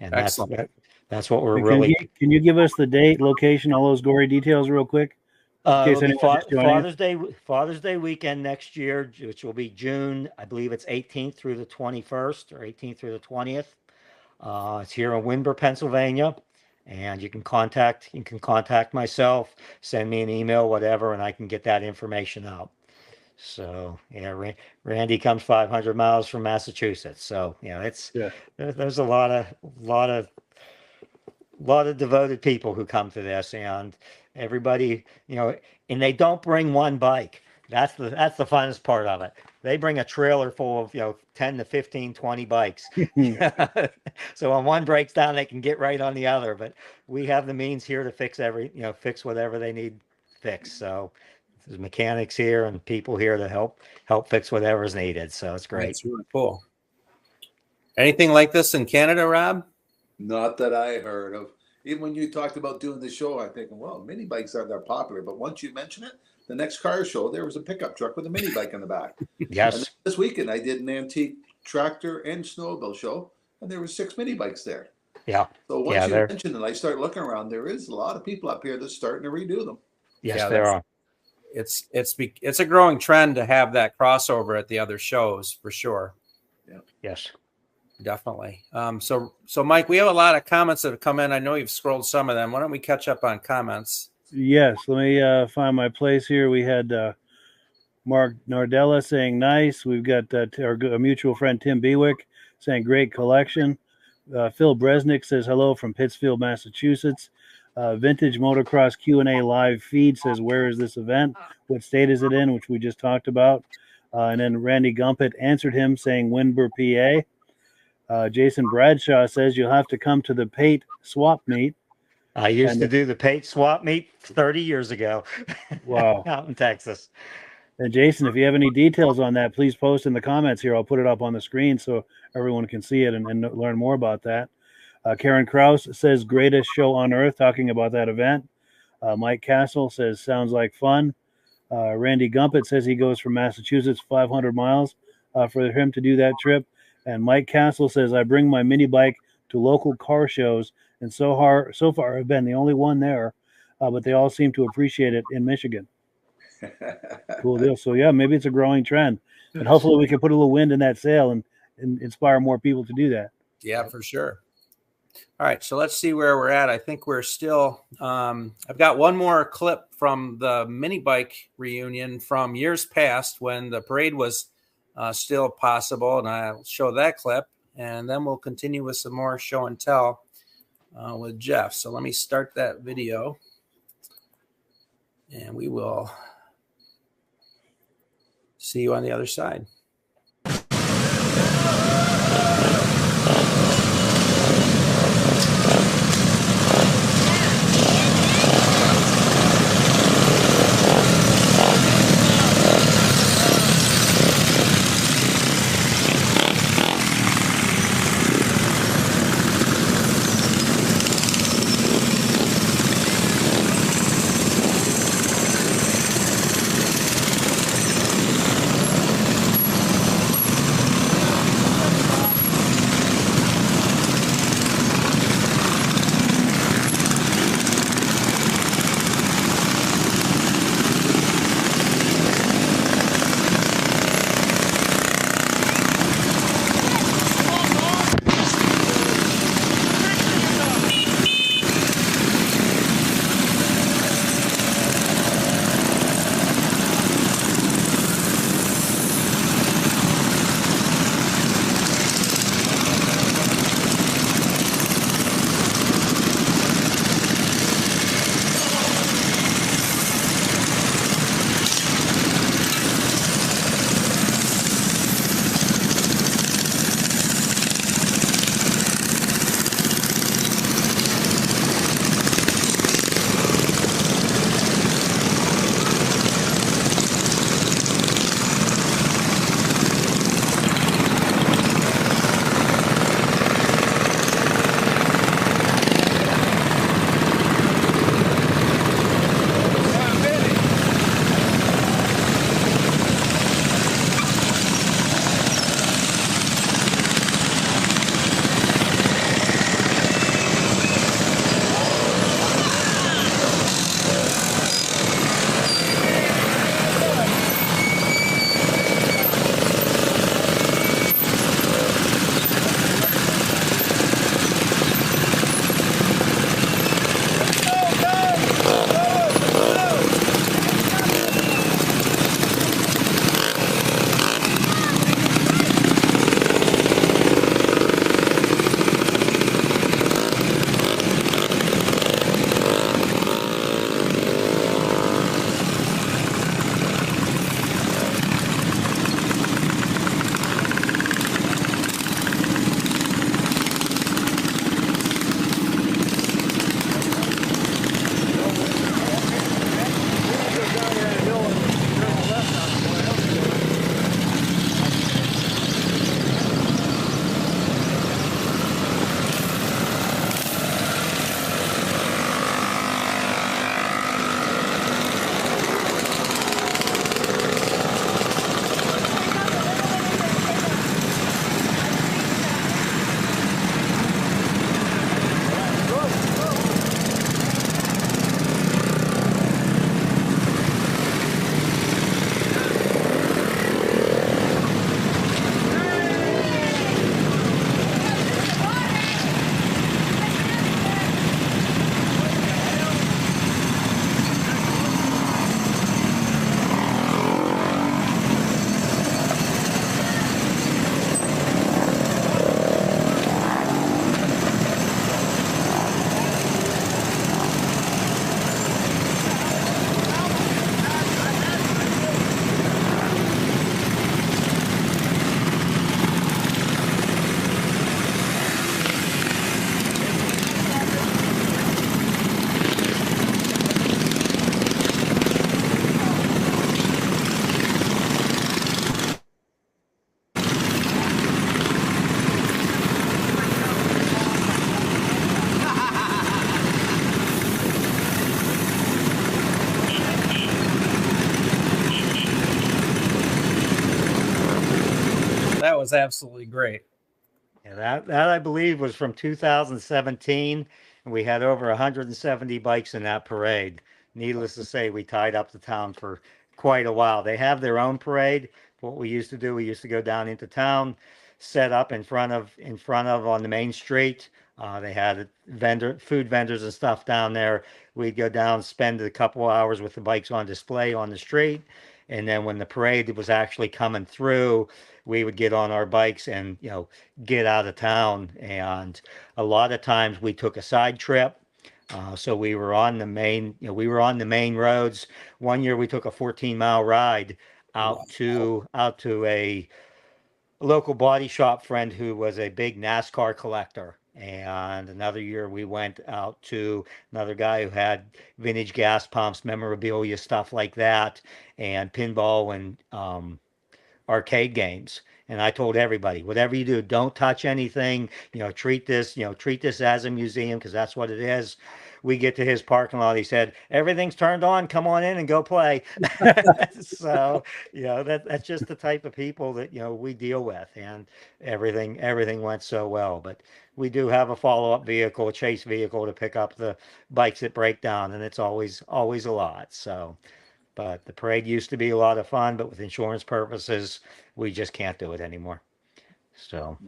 And Excellent. that's what we're And really. Can you give us the date, location, all those gory details real quick? In case It'll be anyone's just joining us? Father's Day weekend next year, which will be June, I believe it's 18th through the 21st or 18th through the 20th. It's here in Windber, Pennsylvania, and you can contact myself, send me an email, whatever, and I can get that information out. So yeah, Randy comes 500 miles from Massachusetts, so there's a lot of devoted people who come to this, and everybody, and they don't bring one bike. That's the funnest part of it. They bring a trailer full of 10 to 15, 20 bikes. So when one breaks down, they can get right on the other. But we have the means here to fix whatever they need fixed. So there's mechanics here and people here to help fix whatever's needed. So it's great. That's really cool. Anything like this in Canada, Rob? Not that I heard of. Even when you talked about doing the show, I'm thinking, well, mini bikes aren't that popular. But once you mention it, the next car show, there was a pickup truck with a mini bike in the back. Yes. And this weekend, I did an antique tractor and snowmobile show, and there were 6 mini bikes there. Yeah. So once you mention it, I start looking around. There is a lot of people up here that's starting to redo them. Yes, there are. It's a growing trend to have that crossover at the other shows for sure. Yeah. Yes. Definitely. So Mike, we have a lot of comments that have come in. I know you've scrolled some of them. Why don't we catch up on comments? Yes, let me find my place here. We had Mark Nardella saying nice. We've got our mutual friend Tim Bewick saying great collection. Phil Bresnick says hello from Pittsfield, Massachusetts. Vintage Motocross Q&A live feed says, where is this event? What state is it in? Which we just talked about. And then Randy Gumpet answered him saying Windber, PA. Jason Bradshaw says you'll have to come to the Pate swap meet. I used to do the Pate swap meet 30 years ago. Wow. Out in Texas. And Jason, if you have any details on that, please post in the comments here. I'll put it up on the screen so everyone can see it and learn more about that. Karen Kraus says greatest show on earth, talking about that event. Mike Castle says sounds like fun. Randy Gumpet says he goes from Massachusetts 500 miles for him to do that trip. And Mike Castle says, I bring my mini bike to local car shows, and so far I've been the only one there, but they all seem to appreciate it in Michigan. Cool deal. So, yeah, maybe it's a growing trend. And hopefully we can put a little wind in that sail and inspire more people to do that. Yeah, for sure. All right, so let's see where we're at. I think we're still I've got one more clip from the mini bike reunion from years past when the parade was still possible, and I'll show that clip, and then we'll continue with some more show and tell with Jeff. So let me start that video, and we will see you on the other side. was absolutely great. Yeah, that I believe was from 2017, and we had over 170 bikes in that parade. Needless to say, we tied up the town for quite a while. They have their own parade. What we used to do, we used to go down into town, set up in front of on the main street. They had food vendors and stuff down there. We'd go down, spend a couple hours with the bikes on display on the street, and then when the parade was actually coming through, we would get on our bikes and get out of town. And a lot of times we took a side trip. So we were on the main roads. One year we took a 14-mile ride Wow. out to a local body shop friend who was a big NASCAR collector. And another year we went out to another guy who had vintage gas pumps, memorabilia, stuff like that, and pinball and arcade games. And I told everybody, whatever you do, don't touch anything. Treat this as a museum, because that's what it is. We get to his parking lot. He said, "Everything's turned on. Come on in and go play." So, that's just the type of people that we deal with, and everything went so well. But we do have a follow-up vehicle, a chase vehicle, to pick up the bikes that break down, and it's always a lot. So. But the parade used to be a lot of fun, but with insurance purposes, we just can't do it anymore. So.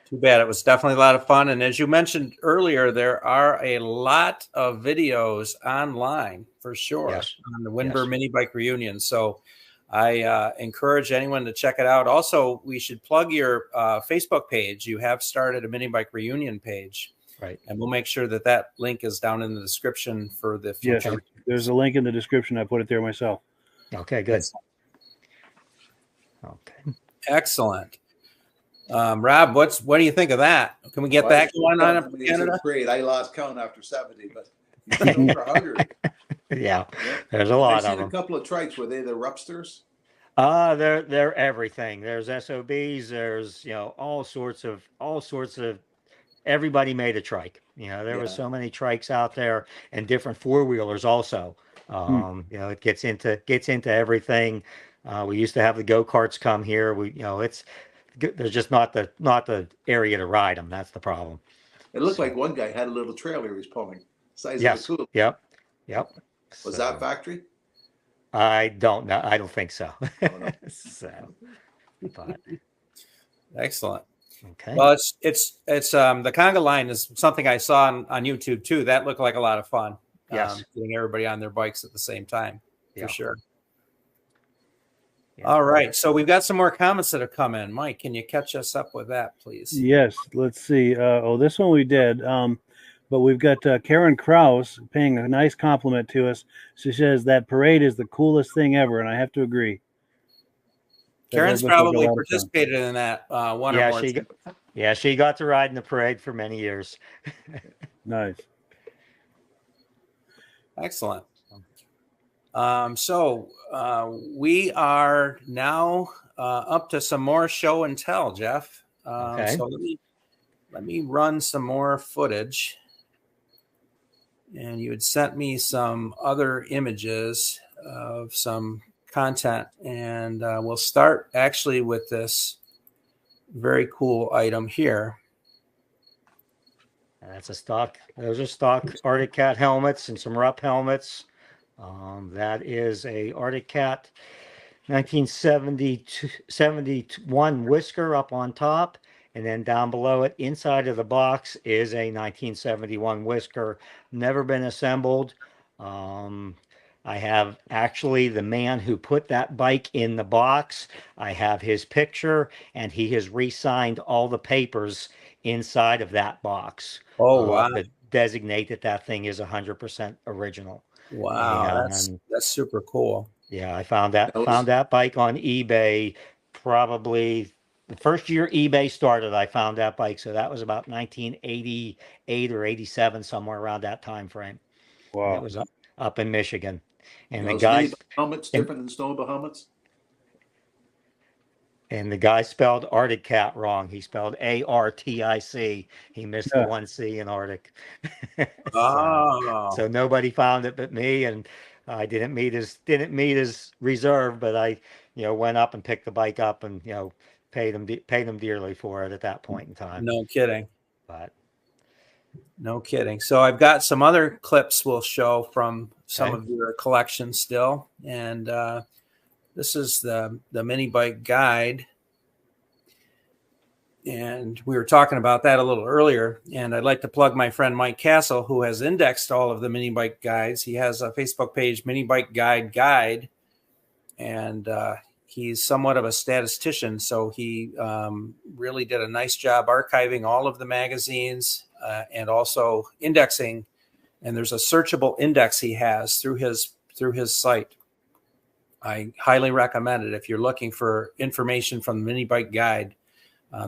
Too bad. It was definitely a lot of fun. And as you mentioned earlier, there are a lot of videos online for sure. Yes. On the Windber Minibike Reunion. So I encourage anyone to check it out. Also, we should plug your Facebook page. You have started a Minibike Reunion page. Right. And we'll make sure that link is down in the description for the future. Yes, there's a link in the description. I put it there myself. Okay, good. Okay. Excellent. Rob, what do you think of that? Can we get that going on up in Canada? Great. I lost count after 70, but it's over 100. Yeah, there's a lot I've of seen them. a couple of trikes. Were they the Rupsters? They're everything. There's SOBs. There's all sorts of. Everybody made a trike. There was so many trikes out there, and different four-wheelers also. It gets into everything. We used to have the go-karts come here. There's just not the area to ride them. That's the problem. It looked like one guy had a little trailer he was pulling. Size Yes. of a coupe. Yep. Was that factory? I don't know. I don't think so. Oh, no. But Excellent. okay. Well, it's the conga line is something I saw on YouTube too. That looked like a lot of fun. Yes. Getting everybody on their bikes at the same time, Yeah. for sure. Yeah. All right. So we've got some more comments that have come in. Mike, can you catch us up with that, please? Yes, let's see. This one we did. But we've got Karen Kraus paying a nice compliment to us. She says that parade is the coolest thing ever, and I have to agree. Karen's probably participated in that one or more. She got to ride in the parade for many years. Nice. Excellent. So we are now up to some more show and tell, Jeff. Okay. So let me run some more footage. And you had sent me some other images of some content, and we'll start actually with this very cool item here. That's a stock. Those are stock Arctic Cat helmets and some Rupp helmets. That is a Arctic Cat 1971 whisker up on top. And then down below it, inside of the box, is a 1971 whisker. Never been assembled. I have actually the man who put that bike in the box. I have his picture, and he has re-signed all the papers inside of that box. Oh, wow. To designate that thing is 100% original. Wow, that's super cool. Yeah, I found that bike on eBay probably the first year eBay started. I found that bike, so that was about 1988 or 87, somewhere around that time frame. Wow. It was up in Michigan, and the guy helmets different than snowmobile helmets. And the guy spelled Arctic Cat wrong. He spelled ARTIC. He missed the one C in Arctic. So nobody found it but me, and I didn't meet his reserve, but I went up and picked the bike up and paid them dearly for it at that point in time. No kidding. But no kidding. So I've got some other clips we'll show from some Okay. of your collection still. And this is the mini bike guide. And we were talking about that a little earlier. And I'd like to plug my friend Mike Castle, who has indexed all of the mini bike guides. He has a Facebook page, Mini Bike Guide. And he's somewhat of a statistician. So he really did a nice job archiving all of the magazines and also indexing. And there's a searchable index he has through his site. I highly recommend it if you're looking for information from the Mini Bike Guide.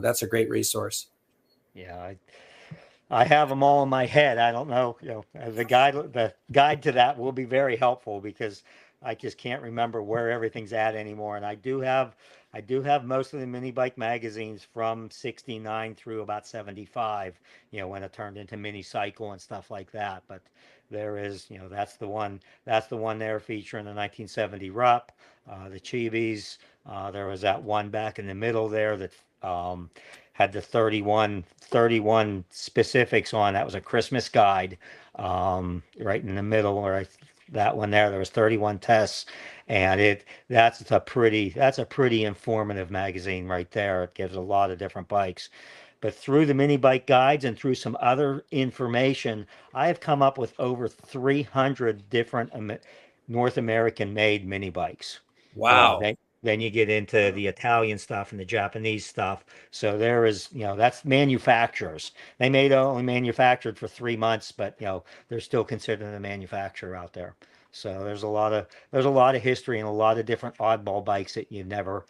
That's a great resource. Yeah, I have them all in my head. I don't know, the guide to that will be very helpful because I just can't remember where everything's at anymore. And I do have most of the mini bike magazines from 69 through about 75, when it turned into Mini Cycle and stuff like that. But there is, that's the one there featuring the 1970 Rupp, the Chibis. There was that one back in the middle there that had the 31 specifics on. That was a Christmas guide, right in the middle, or that one there was 31 tests, and that's a pretty informative magazine right there. It gives a lot of different bikes. But through the mini bike guides and through some other information, I have come up with over 300 different North American made mini bikes. Wow. Then you get into the Italian stuff and the Japanese stuff. So there is, that's manufacturers. They may only manufactured for 3 months, but they're still considered a manufacturer out there. So there's a lot of history and a lot of different oddball bikes that you never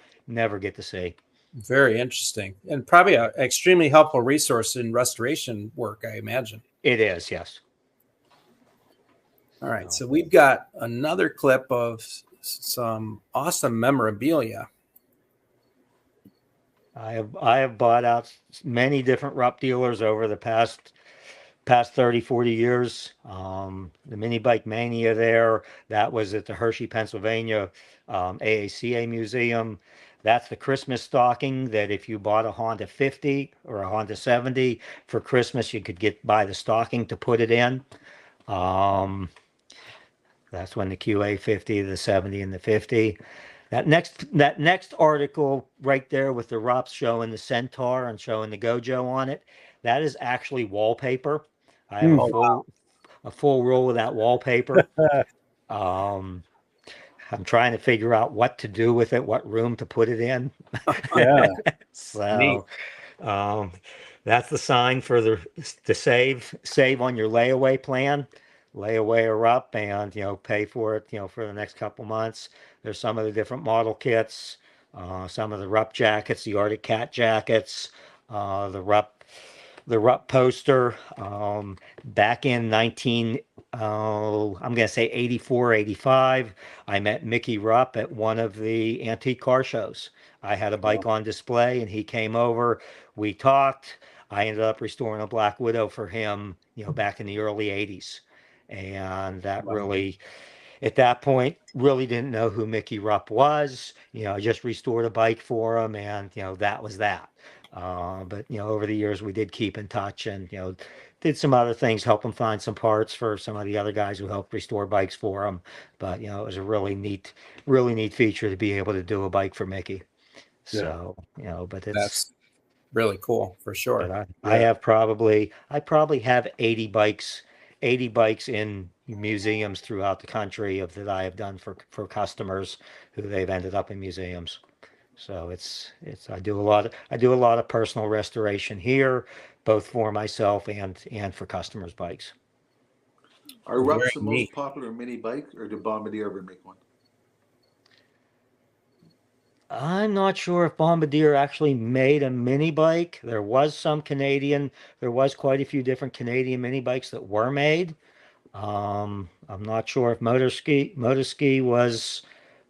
get to see. Very interesting, and probably an extremely helpful resource in restoration work, I imagine. It is, yes. All right, so we've got another clip of some awesome memorabilia. I have bought out many different Rupp dealers over the past 30, 40 years. The Mini Bike Mania there, that was at the Hershey, Pennsylvania AACA Museum. That's the Christmas stocking that if you bought a Honda 50 or a Honda 70 for Christmas, you could buy the stocking to put it in. That's when the QA 50, the 70, and the 50. That next article right there with the Rupps showing the Centaur and showing the Gojo on it, that is actually wallpaper. I have a full roll of that wallpaper. I'm trying to figure out what to do with it, what room to put it in. Yeah. So that's the sign for to save on your layaway plan. Layaway or up, and pay for it for the next couple months. There's some of the different model kits, some of the Rupp jackets, the Arctic Cat jackets, the Rupp poster. Back in I'm gonna say 84, 85, I met Mickey Rupp at one of the antique car shows. I had a bike on display and he came over, we talked. I ended up restoring a Black Widow for him, back in the early 80s. And that really, at that point, really didn't know who Mickey Rupp was. I just restored a bike for him, and that was that. But over the years we did keep in touch, and did some other things, help him find some parts for some of the other guys who helped restore bikes for him. But it was a really neat feature to be able to do a bike for Mickey. Yeah. So but That's really cool for sure. I probably have 80 bikes in museums throughout the country that I have done for customers who they've ended up in museums. So I do a lot of personal restoration here, both for myself and for customers' bikes. Are Rupps the neat. most popular mini bike, or did Bombardier ever make one? I'm not sure if Bombardier actually made a mini bike. There was quite a few different Canadian mini bikes that were made. I'm not sure if Motorski was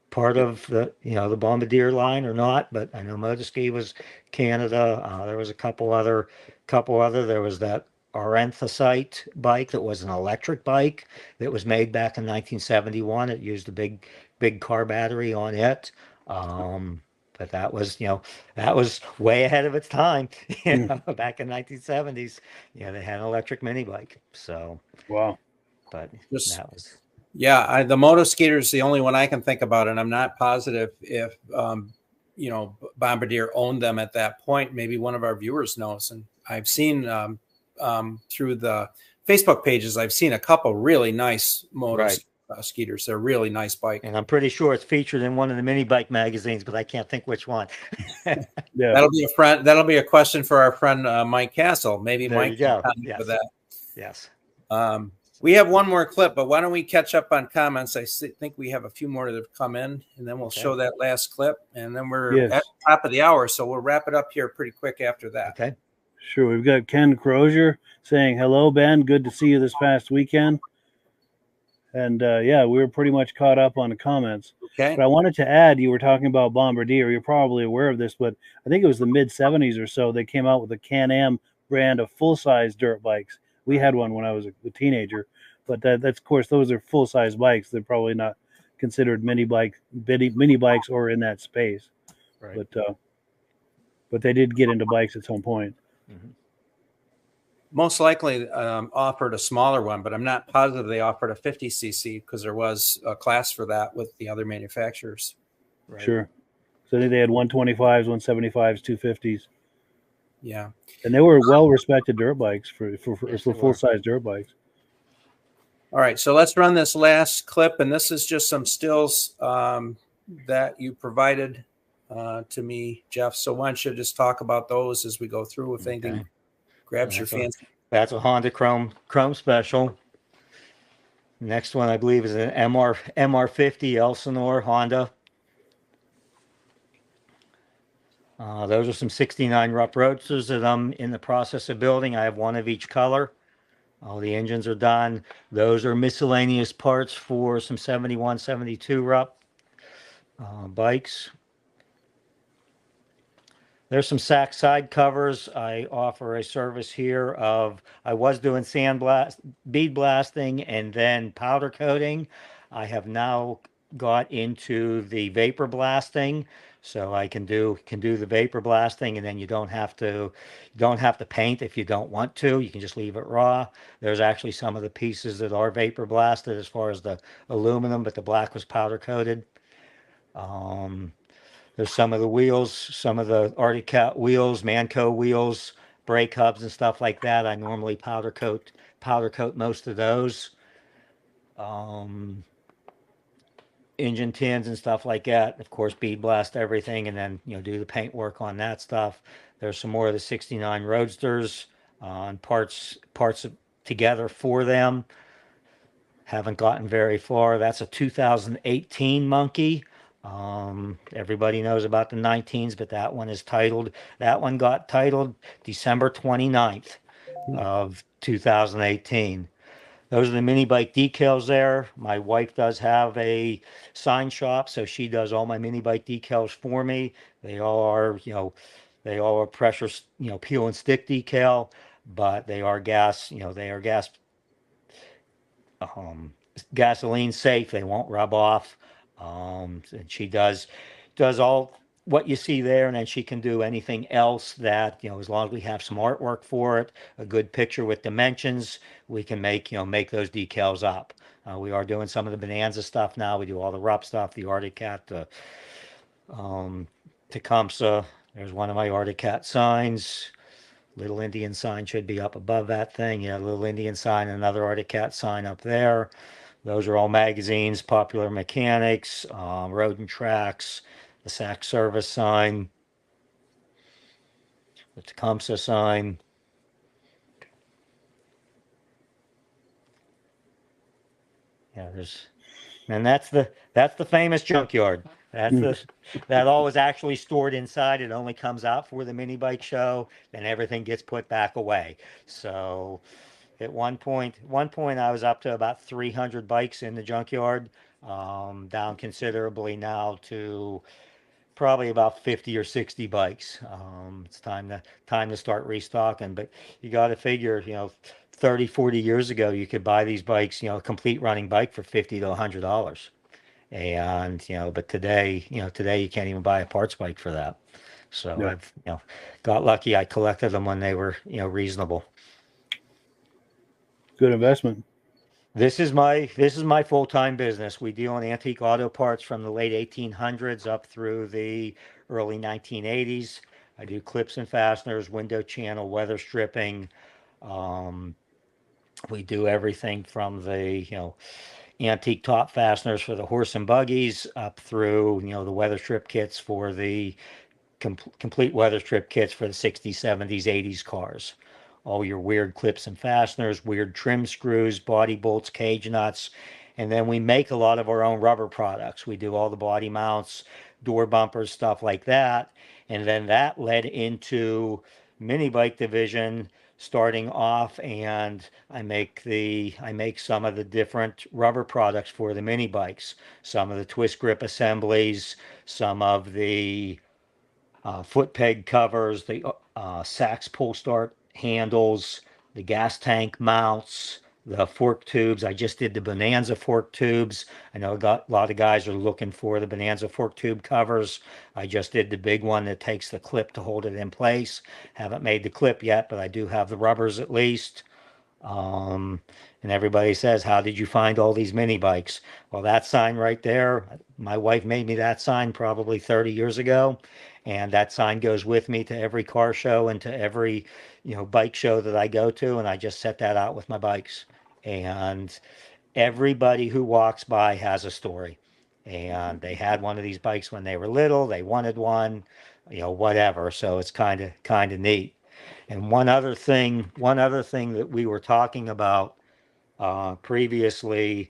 part of the Bombardier line or not, but I know Motorski was Canada. There was a couple other. There was that Aranthocyte bike that was an electric bike that was made back in 1971. It used a big car battery on it. but that was, that was way ahead of its time. Back in 1970s, they had an electric mini bike. So, Wow. but Just that was, yeah, the moto skater is the only one I can think about, and I'm not positive if Bombardier owned them at that point. Maybe one of our viewers knows, and I've seen through the Facebook pages, I've seen a couple really nice moto right. skaters. They're a really nice bike. And I'm pretty sure it's featured in one of the mini bike magazines, but I can't think which one. Yeah. That'll be a question for our friend Mike Castle. Maybe There Mike you go. can comment Yes. with that. Yes. We have one more clip, but why don't we catch up on comments? I think we have a few more that have come in, and then we'll show that last clip, and then we're at the top of the hour, so we'll wrap it up here pretty quick after that. Okay. Sure. We've got Ken Crozier saying, hello, Ben. Good to see you this past weekend. And, we were pretty much caught up on the comments. Okay. But I wanted to add, you were talking about Bombardier. You're probably aware of this, but I think it was the mid-'70s or so, they came out with a Can-Am brand of full-size dirt bikes. We had one when I was a teenager, but that's, of course, those are full-size bikes. They're probably not considered mini bikes or in that space. Right. But they did get into bikes at some point. Mm-hmm. Most likely offered a smaller one, but I'm not positive they offered a 50cc because there was a class for that with the other manufacturers. Right. Sure. So I think they had 125s, 175s, 250s. Yeah. And they were well-respected dirt bikes for full-size dirt bikes. All right, so let's run this last clip, and this is just some stills that you provided to me, Jeff. So why don't you just talk about those as we go through, if anything grabs your fancy. That's a Honda Chrome Special. Next one, I believe, is an MR50 Elsinore Honda. Those are some 69 Rupp Roadsters that I'm in the process of building. I have one of each color. All the engines are done. Those are miscellaneous parts for some 71, 72 Rupp bikes. There's some sack side covers. I offer a service here I was doing bead blasting and then powder coating. I have now got into the vapor blasting, so I can do the vapor blasting, and then you don't have to paint if you don't want to. You can just leave it raw. There's actually some of the pieces that are vapor blasted as far as the aluminum, but the black was powder coated. There's some of the wheels, some of the Arctic Cat wheels, Manco wheels, brake hubs and stuff like that. I normally powder coat most of those. Engine tins and stuff like that. Of course, bead blast everything, and then do the paint work on that stuff. There's some more of the 69 Roadsters on parts together for them. Haven't gotten very far. That's a 2018 Monkey. Everybody knows about the 19s, but that one got titled December 29th of 2018. Those are the mini bike decals there. My wife does have a sign shop, so she does all my mini bike decals for me. They all are pressure, peel and stick decal, but they are gasoline safe. They won't rub off. And she does all what you see there, and then she can do anything else that, as long as we have some artwork for it, a good picture with dimensions, we can make those decals up. We are doing some of the Bonanza stuff now. We do all the Rupp stuff, the Arctic Cat, the Tecumseh. There's one of my Arctic Cat signs. Little Indian sign should be up above that thing. Yeah, little Indian sign, another Arctic Cat sign up there. Those are all magazines, Popular Mechanics, Road and Tracks, the Sack Service sign, the Tecumseh sign. Yeah, that's the famous junkyard. That all is actually stored inside. It only comes out for the mini bike show, then everything gets put back away. So at one point I was up to about 300 bikes in the junkyard, down considerably now to probably about 50 or 60 bikes. It's time to start restocking, but you got to figure, 30, 40 years ago, you could buy these bikes, a complete running bike for $50 to $100. And, but today you can't even buy a parts bike for that. So Yeah. I've, got lucky. I collected them when they were, reasonable. Good investment. This is my full-time business. We deal in antique auto parts from the late 1800s up through the early 1980s. I do clips and fasteners, window channel, weather stripping. Um, we do everything from the, antique top fasteners for the horse and buggies up through, the weather strip kits for the complete weather strip kits for the 60s, 70s, 80s cars. All your weird clips and fasteners, weird trim screws, body bolts, cage nuts. And then we make a lot of our own rubber products. We do all the body mounts, door bumpers, stuff like that. And then that led into mini bike division starting off, and I make some of the different rubber products for the mini bikes, some of the twist grip assemblies, some of the foot peg covers, the Sachs pull start handles, the gas tank mounts, the fork tubes. I just did the Bonanza fork tubes. I know a lot of guys are looking for the Bonanza fork tube covers. I just did the big one that takes the clip to hold it in place. Haven't made the clip yet, but I do have the rubbers at least. Um, and everybody says, how did you find all these mini bikes? Well, that sign right there, my wife made me that sign probably 30 years ago. And that sign goes with me to every car show and to every, bike show that I go to. And I just set that out with my bikes. And everybody who walks by has a story. And they had one of these bikes when they were little, they wanted one, whatever. So it's kind of neat. And one other thing that we were talking about previously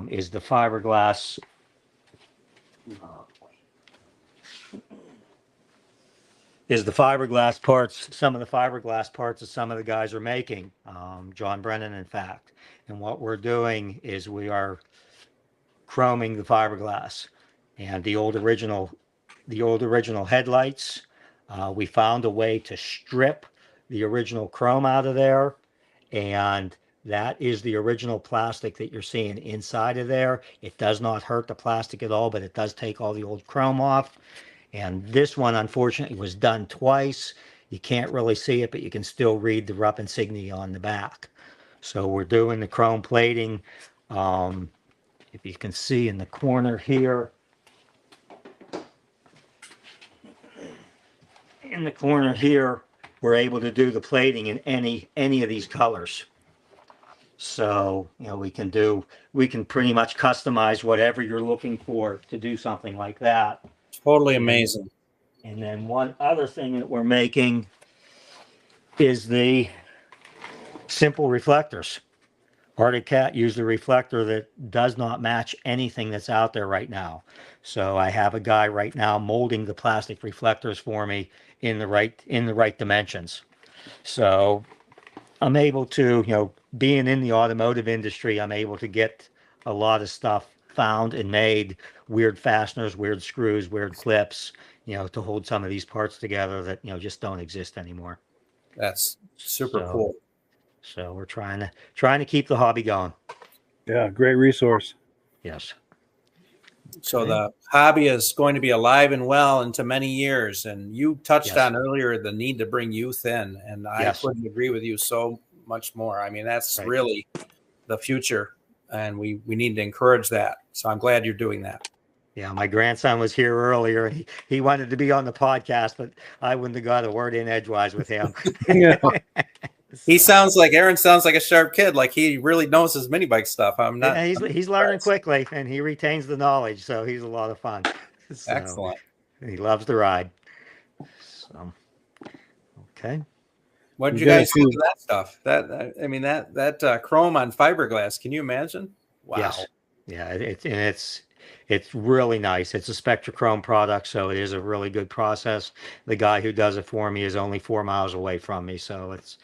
is the fiberglass. Is the fiberglass parts, some of the fiberglass parts that some of the guys are making, John Brennan, in fact. And what we're doing is we are chroming the fiberglass. And the old original headlights, we found a way to strip the original chrome out of there, and that is the original plastic that you're seeing inside of there. It does not hurt the plastic at all, but it does take all the old chrome off. And this one, unfortunately, was done twice. You can't really see it, but you can still read the Rupp insignia on the back. So we're doing the chrome plating. If you can see in the corner here, we're able to do the plating in any of these colors. So, we can pretty much customize whatever you're looking for to do something like that. Totally amazing. And then one other thing that we're making is the simple reflectors. Arctic Cat used a reflector that does not match anything that's out there right now. So I have a guy right now molding the plastic reflectors for me in the right dimensions. So I'm able to, being in the automotive industry, I'm able to get a lot of stuff found and made, weird fasteners, weird screws, weird clips, to hold some of these parts together that, just don't exist anymore. That's super cool. So we're trying to keep the hobby going. Yeah, great resource. Yes. So the hobby is going to be alive and well into many years. And you touched on earlier the need to bring youth in, and I couldn't agree with you so much more. I mean, that's really the future, and we need to encourage that. So I'm glad you're doing that. Yeah, my grandson was here earlier, and he wanted to be on the podcast, but I wouldn't have got a word in edgewise with him. Aaron sounds like a sharp kid. Like he really knows his mini bike stuff. He's learning quickly, and he retains the knowledge, so he's a lot of fun. So, excellent. He loves to ride. So, okay. What did you guys do with that stuff? That chrome on fiberglass. Can you imagine? Wow. Yes. Yeah, it's really nice. It's a Spectrachrome product, so it is a really good process. The guy who does it for me is only 4 miles away from me, so it's,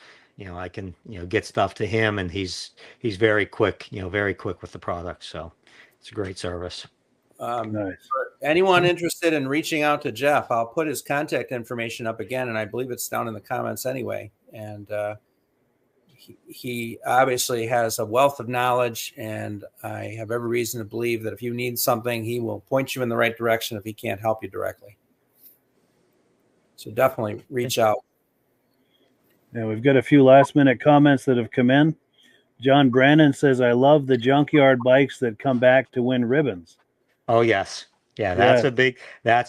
I can, get stuff to him, and he's very quick, with the product. So it's a great service. Nice. For anyone interested in reaching out to Jeff, I'll put his contact information up again, and I believe it's down in the comments anyway. And he obviously has a wealth of knowledge, and I have every reason to believe that if you need something, he will point you in the right direction if he can't help you directly. So definitely reach out. Now we've got a few last-minute comments that have come in. John Brannon says, "I love the junkyard bikes that come back to win ribbons." Oh yes. Yeah, that's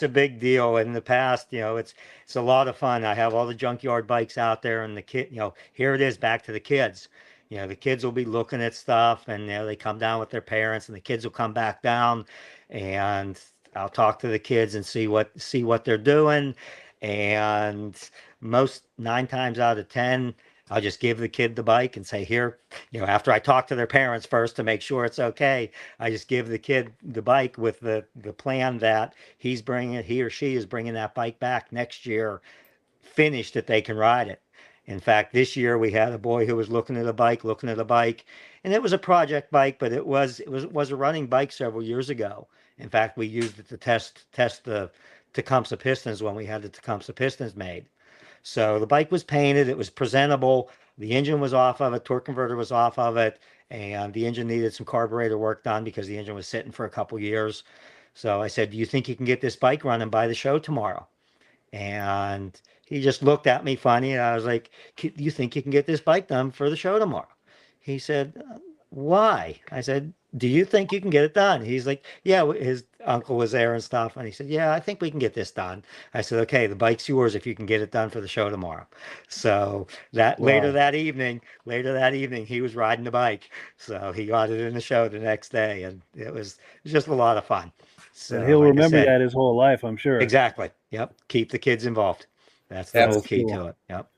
a big deal. In the past, it's a lot of fun. I have all the junkyard bikes out there, and the kid, here it is back to the kids. The kids will be looking at stuff, and they come down with their parents, and the kids will come back down, and I'll talk to the kids and see what they're doing. And most 9 times out of 10, I'll just give the kid the bike and say, here, after I talk to their parents first to make sure it's okay, I just give the kid the bike with the plan that he or she is bringing that bike back next year, finished, that they can ride it. In fact, this year we had a boy who was looking at a bike, and it was a project bike, but it was a running bike several years ago. In fact, we used it to test the Tecumseh Pistons when we had the Tecumseh Pistons made. So the bike was painted, it was presentable, the engine was off of it, torque converter was off of it, and the engine needed some carburetor work done because the engine was sitting for a couple years. So I said, "Do you think you can get this bike running by the show tomorrow?" And he just looked at me funny, and I was like, "Do you think you can get this bike done for the show tomorrow?" He said, "Why?" I said, "Do you think you can get it done?" He's like, "Yeah," his uncle was there and stuff. And he said, "Yeah, I think we can get this done." I said, "Okay, the bike's yours if you can get it done for the show tomorrow." So later that evening, he was riding the bike. So he got it in the show the next day, and it was just a lot of fun. So and he'll remember that his whole life, I'm sure. Exactly. Yep. Keep the kids involved. That's the whole key to it. Yep.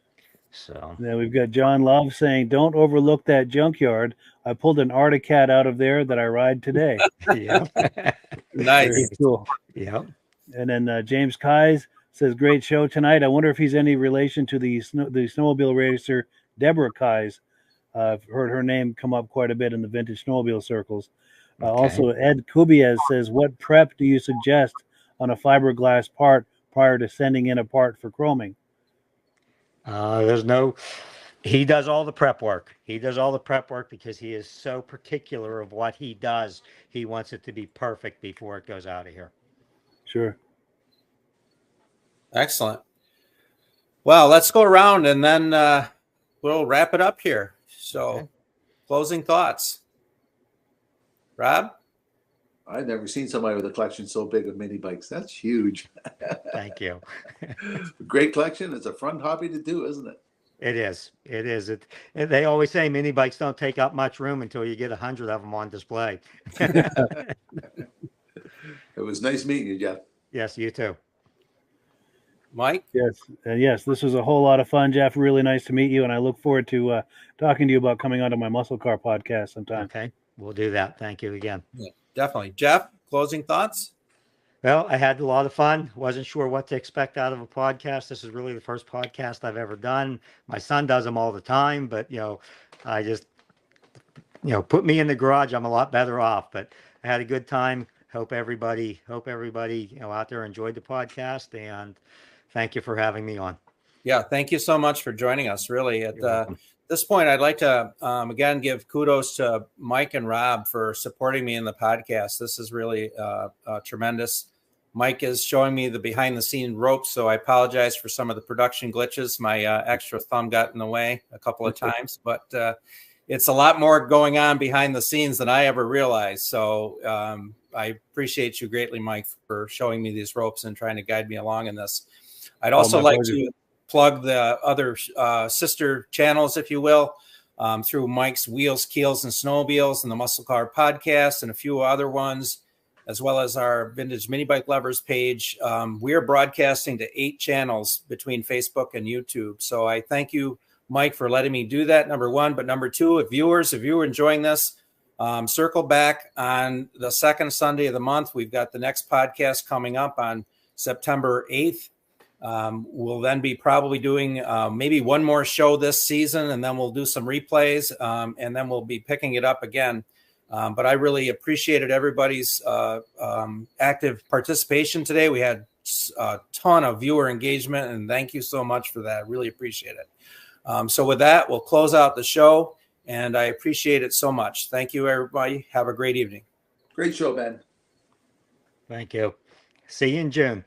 So then we've got John Love saying, "Don't overlook that junkyard. I pulled an Arctic Cat out of there that I ride today." yeah. Nice. Very cool. Yep. And then James Kais says, "Great show tonight. I wonder if he's any relation to the snowmobile racer Deborah Kais. I've heard her name come up quite a bit in the vintage snowmobile circles." Okay. Also, Ed Kubiez says, "What prep do you suggest on a fiberglass part prior to sending in a part for chroming?" He does all the prep work. He does all the prep work because he is so particular of what he does. He wants it to be perfect before it goes out of here. Sure. Excellent. Well, let's go around and then we'll wrap it up here. So, okay. Closing thoughts. Rob? I've never seen somebody with a collection so big of mini bikes. That's huge. Thank you. Great collection. It's a fun hobby to do, isn't it? It is. It is. They always say mini bikes don't take up much room until you get 100 of them on display. It was nice meeting you, Jeff. Yes, you too. Mike? Yes, this was a whole lot of fun, Jeff. Really nice to meet you, and I look forward to talking to you about coming onto my Muscle Car podcast sometime. Okay, we'll do that. Thank you again. Yeah, definitely. Jeff, closing thoughts? Well, I had a lot of fun. Wasn't sure what to expect out of a podcast. This is really the first podcast I've ever done. My son does them all the time, but I just put me in the garage. I'm a lot better off, but I had a good time. Hope everybody out there enjoyed the podcast, and thank you for having me on. Yeah, thank you so much for joining us. Really, at this point, I'd like to again give kudos to Mike and Rob for supporting me in the podcast. This is really tremendous. Mike is showing me the behind-the-scene ropes, so I apologize for some of the production glitches. My extra thumb got in the way a couple of times, but it's a lot more going on behind the scenes than I ever realized. So I appreciate you greatly, Mike, for showing me these ropes and trying to guide me along in this. I'd also like to plug the other sister channels, if you will, through Mike's Wheels, Keels, and Snowmobiles and the Muscle Car podcast and a few other ones, as well as our Vintage Minibike Lovers page. We are broadcasting to 8 channels between Facebook and YouTube. So I thank you, Mike, for letting me do that, number one. But number two, if you are enjoying this, circle back on the second Sunday of the month. We've got the next podcast coming up on September 8th. We'll then be probably doing maybe one more show this season, and then we'll do some replays, and then we'll be picking it up again. But I really appreciated everybody's active participation today. We had a ton of viewer engagement, and thank you so much for that. Really appreciate it. So with that, we'll close out the show, and I appreciate it so much. Thank you, everybody. Have a great evening. Great show, Ben. Thank you. See you in June.